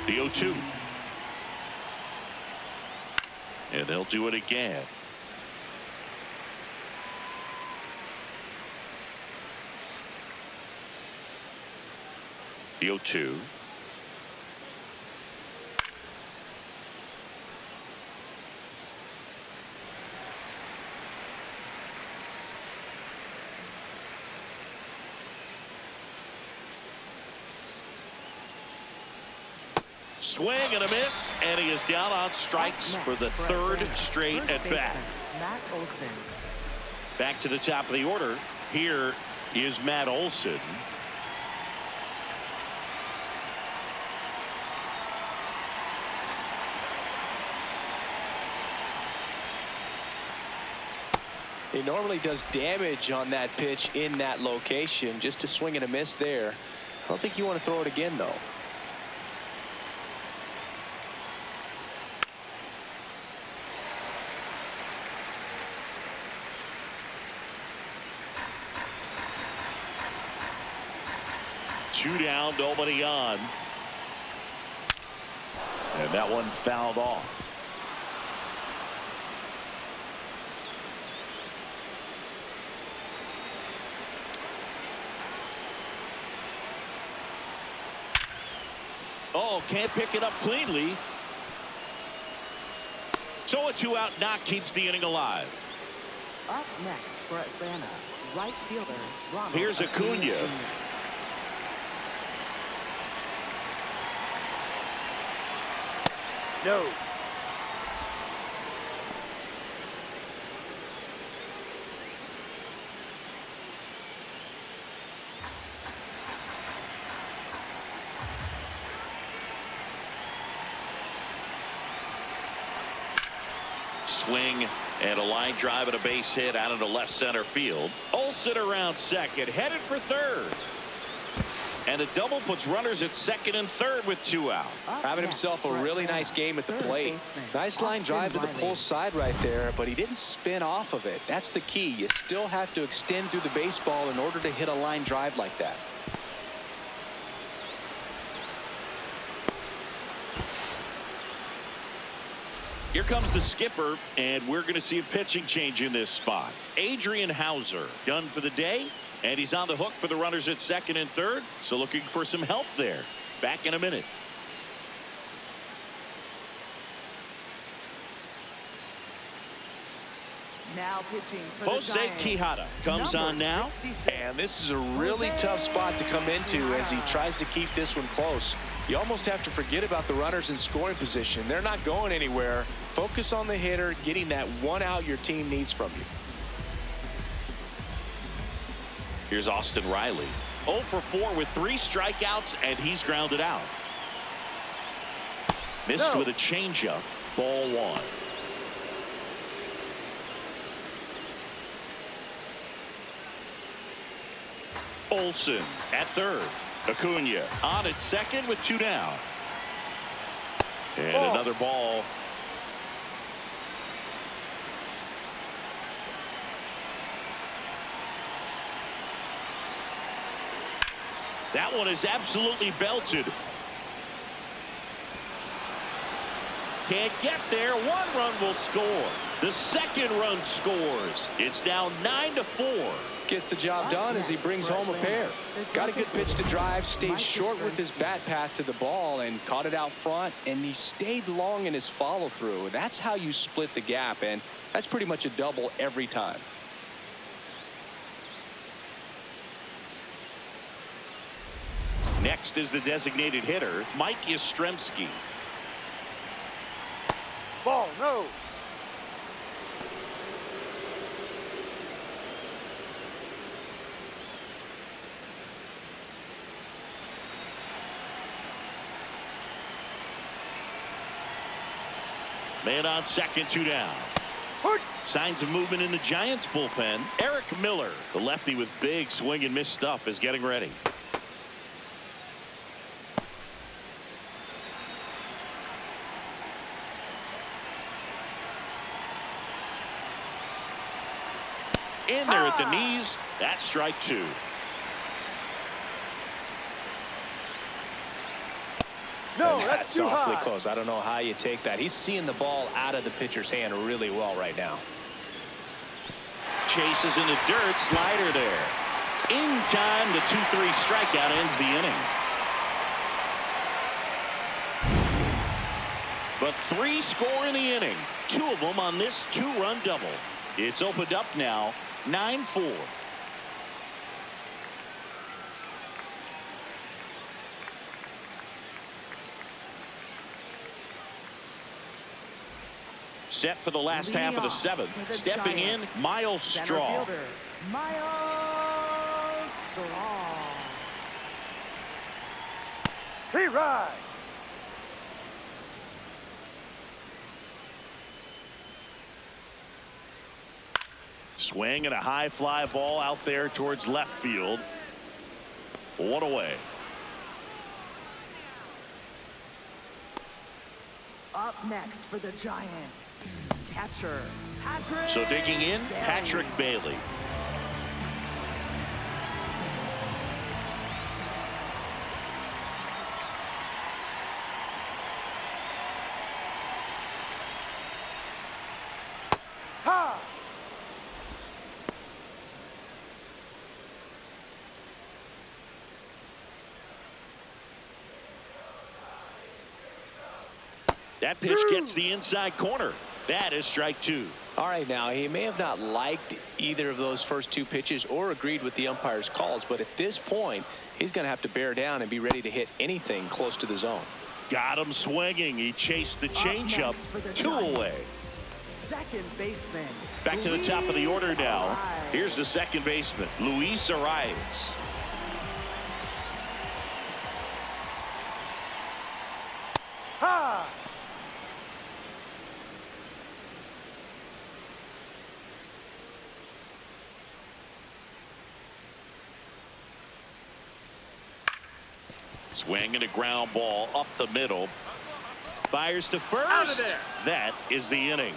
The 0-2. And they'll do it again. The 0-2. Swing and a miss, and he is down on strikes for the 3rd straight at bat. Matt Olson. Back to the top of the order. Here is Matt Olson. He normally does damage on that pitch in that location. Just a swing and a miss there. I don't think you want to throw it again, though. Two down, nobody on. And that one fouled off. Oh, can't pick it up cleanly. So a 2-out knock keeps the inning alive. Up next for Atlanta, right fielder Ronald Here's Acuna. Jr. No. swing and a line drive and a base hit out into left center field. Olsen around second, headed for third. And a double puts runners at second and third with 2 out. Having himself a really nice game at the plate. Nice line drive to the pull side right there, but he didn't spin off of it. That's the key. You still have to extend through the baseball in order to hit a line drive like that. Here comes the skipper, and we're going to see a pitching change in this spot. Adrian Hauser done for the day, and he's on the hook for the runners at second and third, so looking for some help there. Back in a minute. Now pitching for the Jose Giants, Quijada comes on now. And this is a really tough spot to come into as he tries to keep this one close. You almost have to forget about the runners in scoring position. They're not going anywhere. Focus on the hitter, getting that 1 out your team needs from you. Here's Austin Riley. 0 for 4 with 3 strikeouts, and he's grounded out. Missed with a changeup. Ball 1. Olsen at third. Acuna on at second with 2 down. And another ball. That one is absolutely belted. Can't get there. 1 run will score. The second run scores. It's now 9-4. Gets the job done as he brings home a pair. Got a good pitch to drive, stayed short with his bat path to the ball and caught it out front, and he stayed long in his follow through. That's how you split the gap, and that's pretty much a double every time. Next is the designated hitter, Mike Yastrzemski. Ball, no. Man on second, 2 down. Signs of movement in the Giants bullpen. Eric Miller, the lefty with big swing and miss stuff, is getting ready. In there at the knees. That's strike 2. No, And that's that's too awfully high. close. I don't know how you take that. He's seeing the ball out of the pitcher's hand really well right now. Chases in the dirt. Slider there. In time, the 2-3 strikeout ends the inning. But 3 score in the inning. 2 of them on this 2-run double. It's opened up now, 9-4. Set for the last half of the 7th. Stepping in, Miles Straw. Miles Straw. He ride. Swing and a high fly ball out there towards left field. 1 away. Up next for the Giants, catcher Patrick. So digging in, Bailey. Patrick Bailey. Ha! That pitch gets the inside corner. That is strike 2. All right, now he may have not liked either of those first 2 pitches or agreed with the umpire's calls, but at this point he's going to have to bear down and be ready to hit anything close to the zone. Got him swinging. He chased the changeup. 2 away. Second baseman. Back to the top of the order now. Arias. Here's the second baseman, Luis Arias. Swing and a ground ball up the middle. Fires to first. Out of there. That is the inning.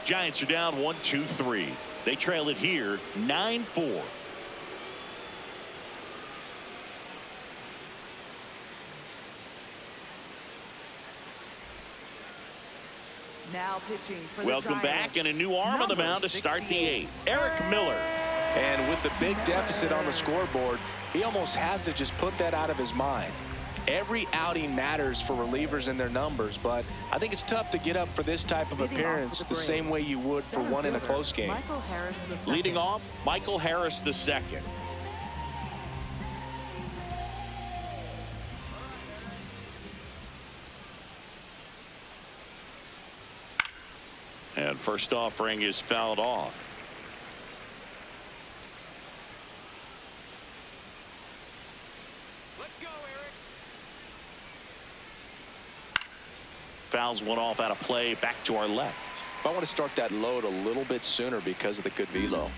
Giants are down 1-2-3. They trail it here 9-4. Now pitching for Welcome the back, Giants. and a new arm on the mound to start the 8th. Eric Miller. And with the big deficit on the scoreboard, he almost has to just put that out of his mind. Every outing matters for relievers and their numbers, but I think it's tough to get up for this type of appearance the same way you would for one in a close game. Michael Harris II. Leading off, Michael Harris II. And first offering is fouled off. Let's go, Eric. Fouls one off out of play, back to our left. I want to start that load a little bit sooner because of the good velo.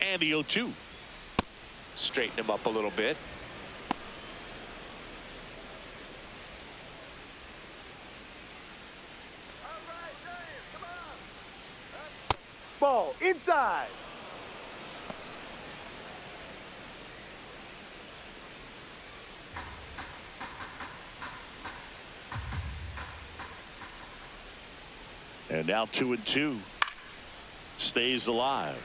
And the 0-2. Straighten him up a little bit. Ball inside. And now 2-2. Stays alive.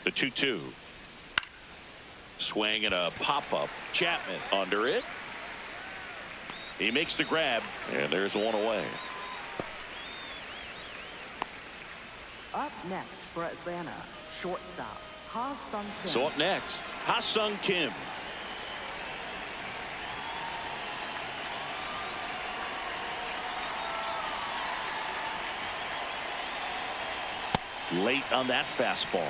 The 2-2. Swing and a pop-up. Chapman under it. He makes the grab, and there's one away. Up next for Atlanta, shortstop Ha-Sung Kim. So up next, Ha-Sung Kim. Late on that fastball.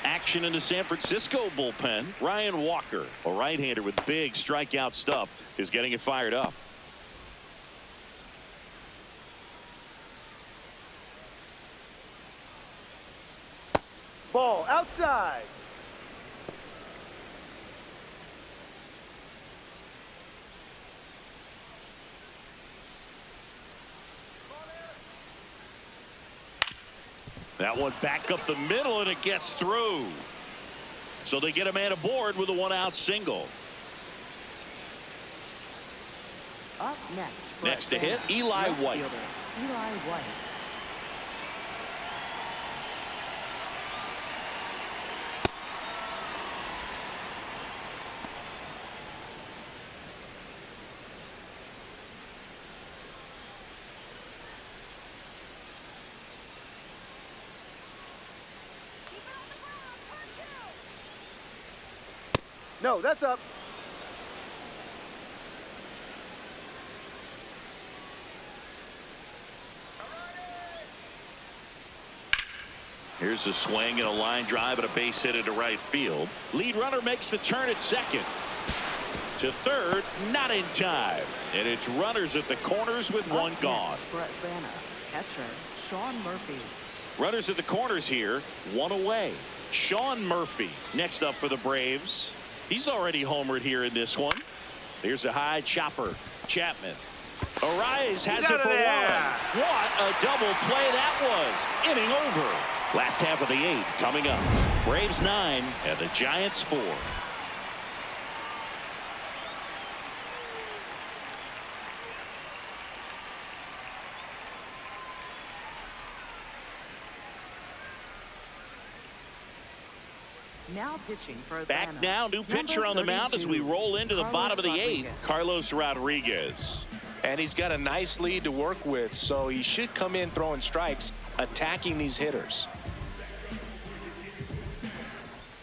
Action in the San Francisco bullpen. Ryan Walker, a right-hander with big strikeout stuff, is getting it fired up. Ball outside. That one back up the middle, and it gets through. So they get a man aboard with a one-out single. Up next for Next to Atlanta, hit, Eli left White. fielder, Eli White. No, that's up. Here's a swing and a line drive and a base hit into right field. Lead runner makes the turn at second. To third, not in time. And it's runners at the corners with one gone. For Atlanta, catcher Sean Murphy. Runners at the corners here, one away. Sean Murphy next up for the Braves. He's already homered here in this one. Here's a high chopper. Chapman. Arraez has it for one. What a double play that was. Inning over. Last half of the 8th coming up. Braves 9 and the Giants 4. Now pitching for Atlanta. Back now, new pitcher on the mound as we roll into the bottom of the 8th. Carlos Rodriguez. And he's got a nice lead to work with, so he should come in throwing strikes, attacking these hitters.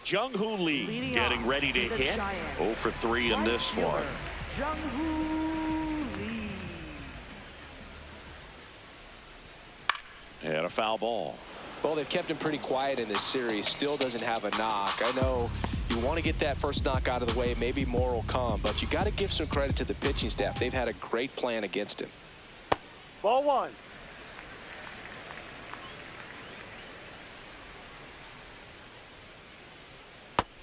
Jung-Hoo Lee Leading getting off ready to the hit. Giants. 0 for 3 in Right this fielder, one. Jung-Hoo Lee. And a foul ball. Well, they've kept him pretty quiet in this series. Still doesn't have a knock. I know You want to get that first knock out of the way. Maybe more will come, but you got to give some credit to the pitching staff. They've had a great plan against him. Ball one.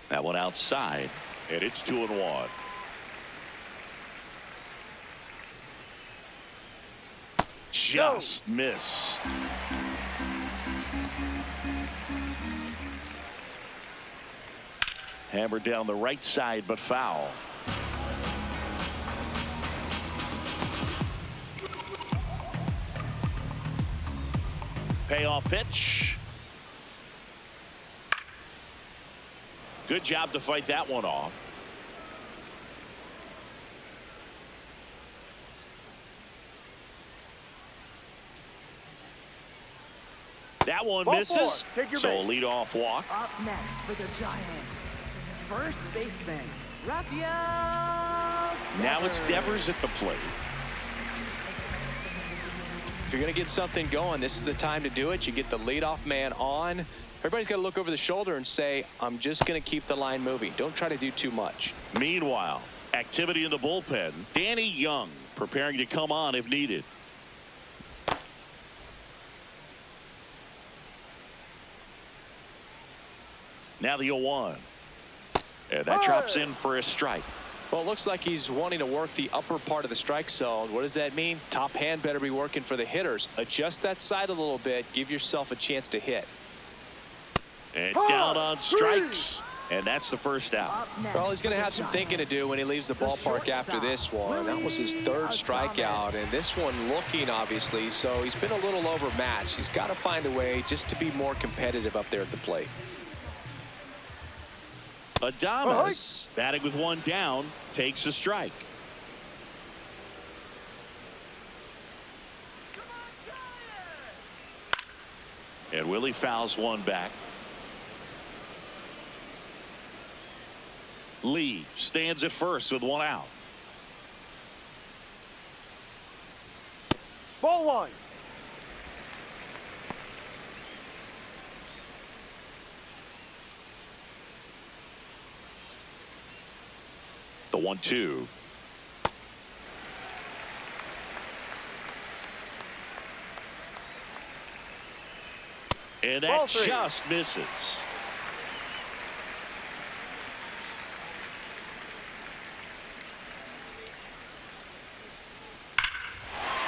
That one outside, and it's 2-1. Just missed. Hammered down the right side, but foul. Payoff pitch. Good job to fight that one off. That one Ball misses. four. Take your So a base. leadoff walk. Up next for the Giants, first baseman, Rafael Now it's Devers. Devers at the plate. If you're going to get something going, this is the time to do it. You get the leadoff man on. Everybody's got to look over the shoulder and say, I'm just going to keep the line moving. Don't try to do too much. Meanwhile, activity in the bullpen. Danny Young preparing to come on if needed. Now the 0-1. And that drops in for a strike. Well, it looks like he's wanting to work the upper part of the strike zone. What does that mean? Top hand better be working for the hitters. Adjust that side a little bit. Give yourself a chance to hit. And down on strikes. And that's the first out. Up next Well, he's going to for have the some Giants, thinking to do when he leaves the ballpark after this one. That was his third strikeout, and this one looking, obviously, so he's been a little overmatched. He's got to find a way just to be more competitive up there at the plate. Adames, batting with one down, takes a strike. And Willie fouls one back. Lee stands at first with one out. Ball one. The 1-2. And that Ball three. just misses.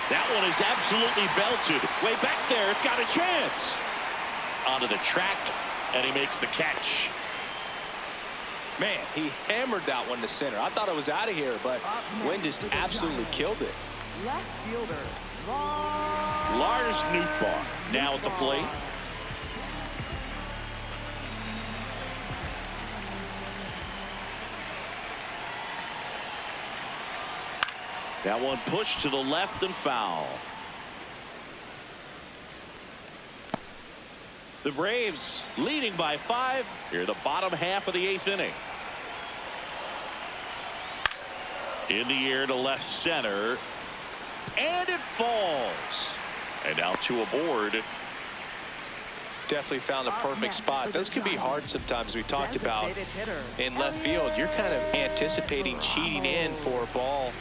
That one is absolutely belted. Way back there, it's got a chance. Onto the track, and he makes the catch. Man, he hammered that one to center. I thought it was out of here, but Wynn just absolutely killed it. left fielder, Lars Nootbaar now at the plate. That one pushed to the left and foul. The Braves leading by 5 here the bottom half of the 8th inning. In the air to left center, and it falls. And now 2 aboard. Definitely found a perfect spot. Those can be hard sometimes. We talked about in left field. You're kind of anticipating cheating in for a ball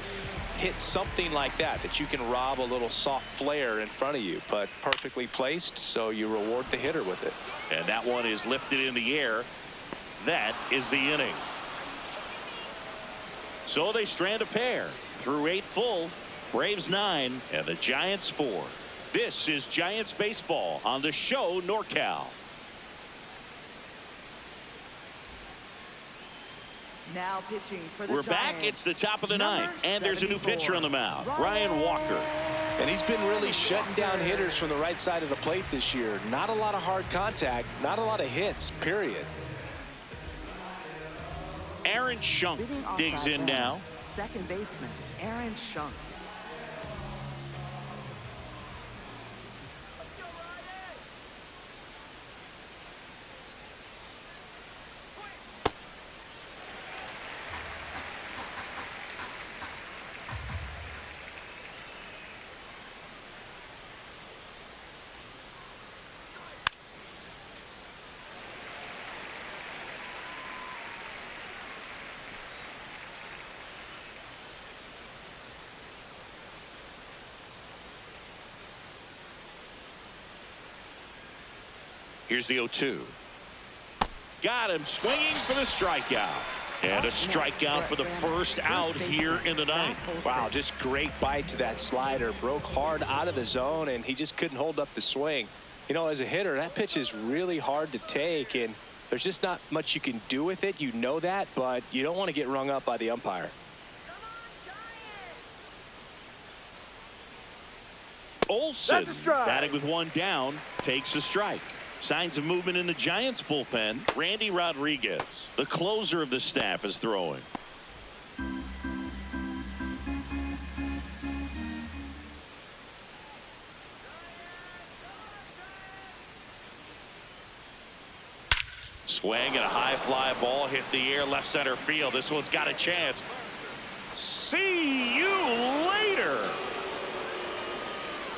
hit something like that you can rob a little soft flare in front of you, but perfectly placed, so you reward the hitter with it. And that one is lifted in the air. That is the inning. So they strand a pair through 8 full. Braves 9 and the Giants 4. This is Giants baseball on the show NorCal. now pitching for the We're Giants. back. It's the top of the Number 9th, and there's a new 74, pitcher on the mound, Ryan Walker. And he's been really shutting down hitters from the right side of the plate this year. Not a lot of hard contact, not a lot of hits, period. Aaron Schunk Leading off digs by in one, now. Second baseman Aaron Schunk. Here's the 0-2. Got him swinging for the strikeout. And a strikeout for the first out here in the ninth. Wow, just great bite to that slider. Broke hard out of the zone, and he just couldn't hold up the swing. You know, as a hitter, that pitch is really hard to take, and there's just not much you can do with it. You know that, but you don't want to get rung up by the umpire. Olsen, That's a strike. batting with one down, takes a strike. Signs of movement in the Giants bullpen. Randy Rodriguez, the closer of the staff, is throwing. Swing and a high fly ball hit the air left center field. This one's got a chance. See you later.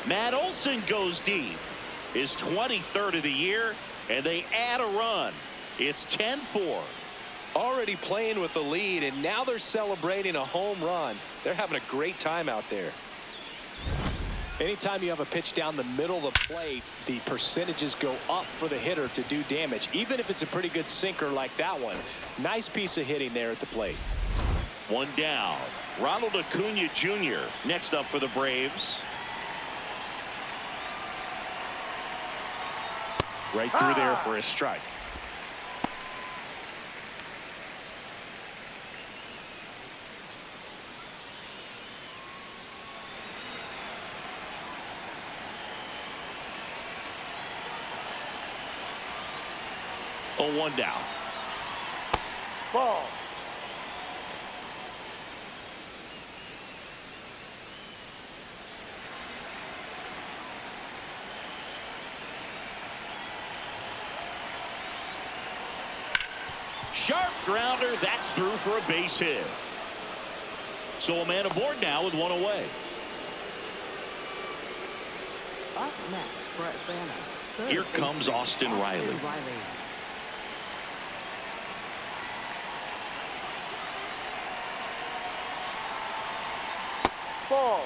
Matt Olson goes deep. His 23rd of the year, and they add a run. It's 10-4. Already playing with the lead, and now they're celebrating a home run. They're having a great time out there. Anytime you have a pitch down the middle of the plate, the percentages go up for the hitter to do damage, even if it's a pretty good sinker like that one. Nice piece of hitting there at the plate. One down. Ronald Acuna Jr. next up for the Braves. Right through there for a strike. Oh, one down. Ball. Sharp grounder. That's through for a base hit. So a man aboard now with one away. Up next for Atlanta. Here comes Austin Riley. Ball.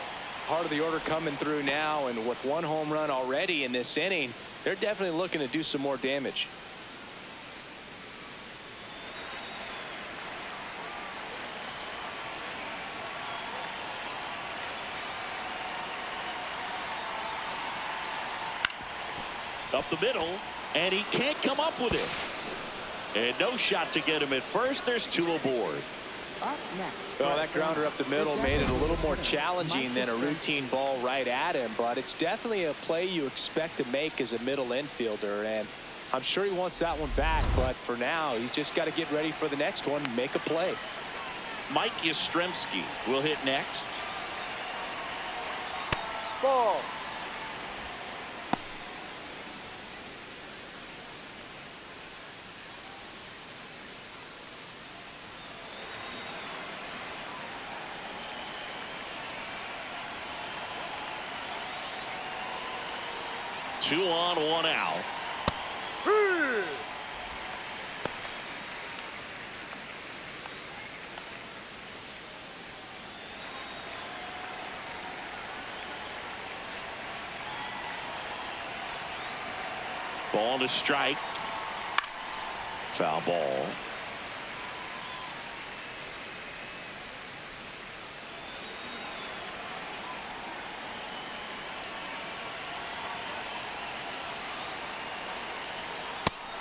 Part of the order coming through now, and with one home run already in this inning, they're definitely looking to do some more damage. Up the middle, and he can't come up with it. And no shot to get him at first. There's two aboard. Up next. Well, that grounder up the middle made it a little more challenging than a routine ball right at him, but it's definitely a play you expect to make as a middle infielder, and I'm sure he wants that one back, but for now, he's just got to get ready for the next one and make a play. Mike Yastrzemski will hit next. Ball. Two on, one out. Ball to strike. Foul ball.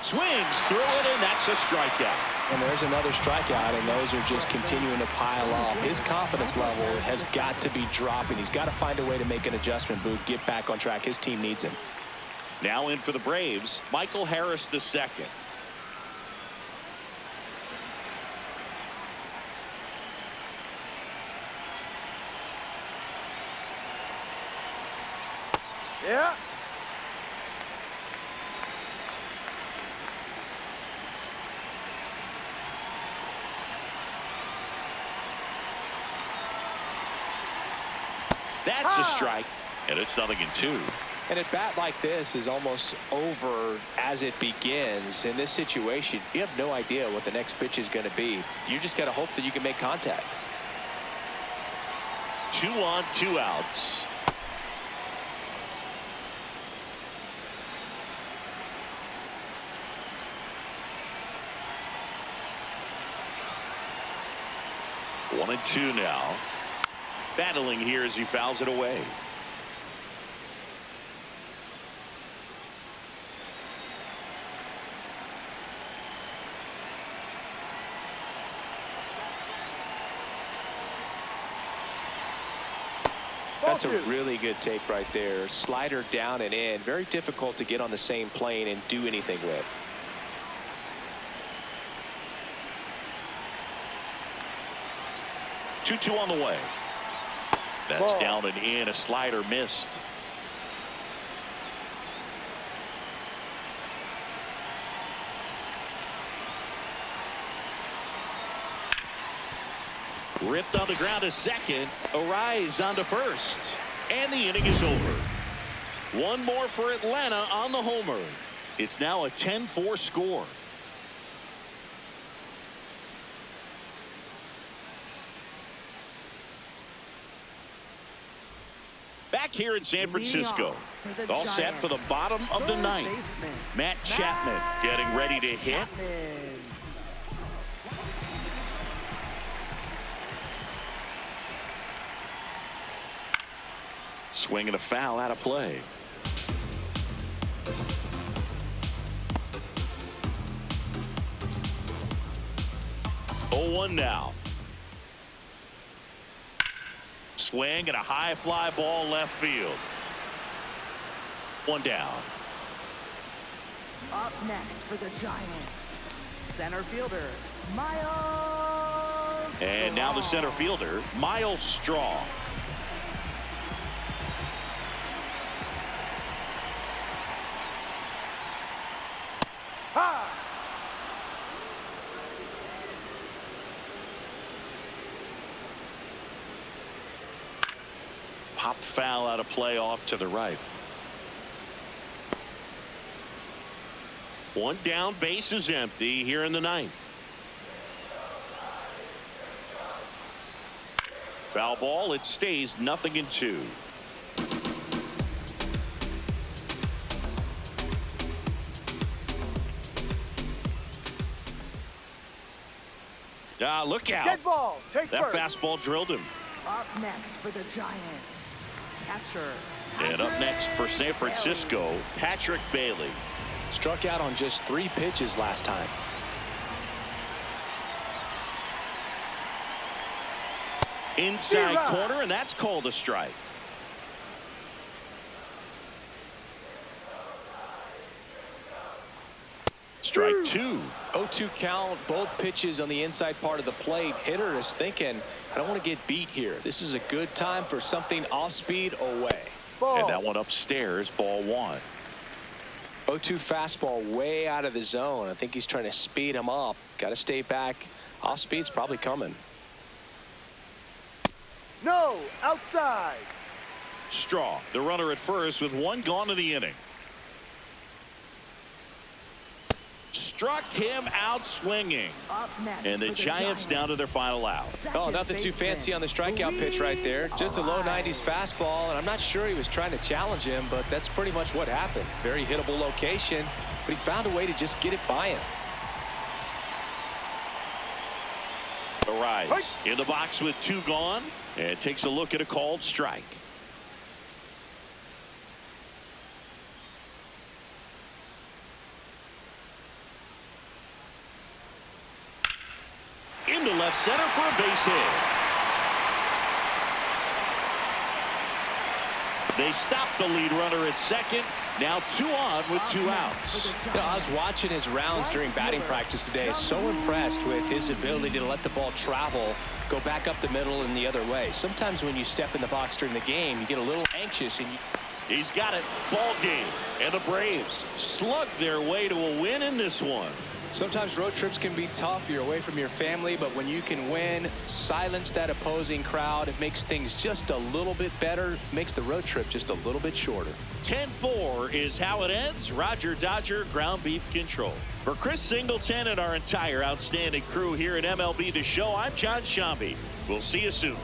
Swings through it, and that's a strikeout. And there's another strikeout, and those are just continuing to pile up. His confidence level has got to be dropping. He's got to find a way to make an adjustment, Boog, get back on track. His team needs him. Now in for the Braves, Michael Harris II. Yeah. That's a strike, and it's 0-2. And a bat like this is almost over as it begins. In this situation, you have no idea what the next pitch is going to be. You just got to hope that you can make contact. 2 on, 2 outs. 1-2 now. Battling here as he fouls it away. That's a really good take right there. Slider down and in. Very difficult to get on the same plane and do anything with. Two on the way. That's down and in. A slider missed. Ripped on the ground to second. Arise onto first. And the inning is over. One more for Atlanta on the homer. It's now a 10-4 score. Back here in San Francisco. All set for the bottom of the ninth. Matt Chapman getting ready to hit. Swing and a foul out of play. Oh, 1 now. Swing and a high fly ball left field. 1 down. Up next for the Giants, center fielder, Miles. And now the center fielder, Miles Straw. Ha! Pop foul out of play off to the right. 1 down, base is empty here in the ninth. Foul ball, it stays 0-2. Look out. Dead ball. Take That first. fastball drilled him. Up next for the Giants, catcher. And up next for San Francisco, Patrick Bailey. Struck out on just 3 pitches last time. Inside corner, and that's called a strike. Strike 2. 0-2 count, both pitches on the inside part of the plate. Hitter is thinking, I don't want to get beat here. This is a good time for something off speed away. Ball. And that one upstairs, ball 1. 0-2 fastball way out of the zone. I think he's trying to speed him up. Got to stay back. Off speed's probably coming. No, outside. Straw, the runner at first with 1 gone in the inning. Struck him out swinging. Up next And the for Giants down to their final out. Oh, nothing too fancy on the strikeout pitch right there. Just a low 90s fastball, and I'm not sure he was trying to challenge him, but that's pretty much what happened. Very hittable location, but he found a way to just get it by him. Arise in the box with 2 gone and takes a look at a called strike. Into left center for a base hit. They stop the lead runner at second. Now 2 on with 2 outs. You know, I was watching his rounds during batting practice today. So impressed with his ability to let the ball travel, go back up the middle and the other way. Sometimes when you step in the box during the game, you get a little anxious and He's got it. Ball game. And the Braves slug their way to a win in this one. sometimes road trips can be tough. You're away from your family, but when you can win, silence that opposing crowd, it makes things just a little bit better, makes the road trip just a little bit shorter. 10-4 is how it ends. Roger Dodger, ground beef control. For Chris Singleton and our entire outstanding crew here at MLB The Show, I'm John Shambi. We'll see you soon.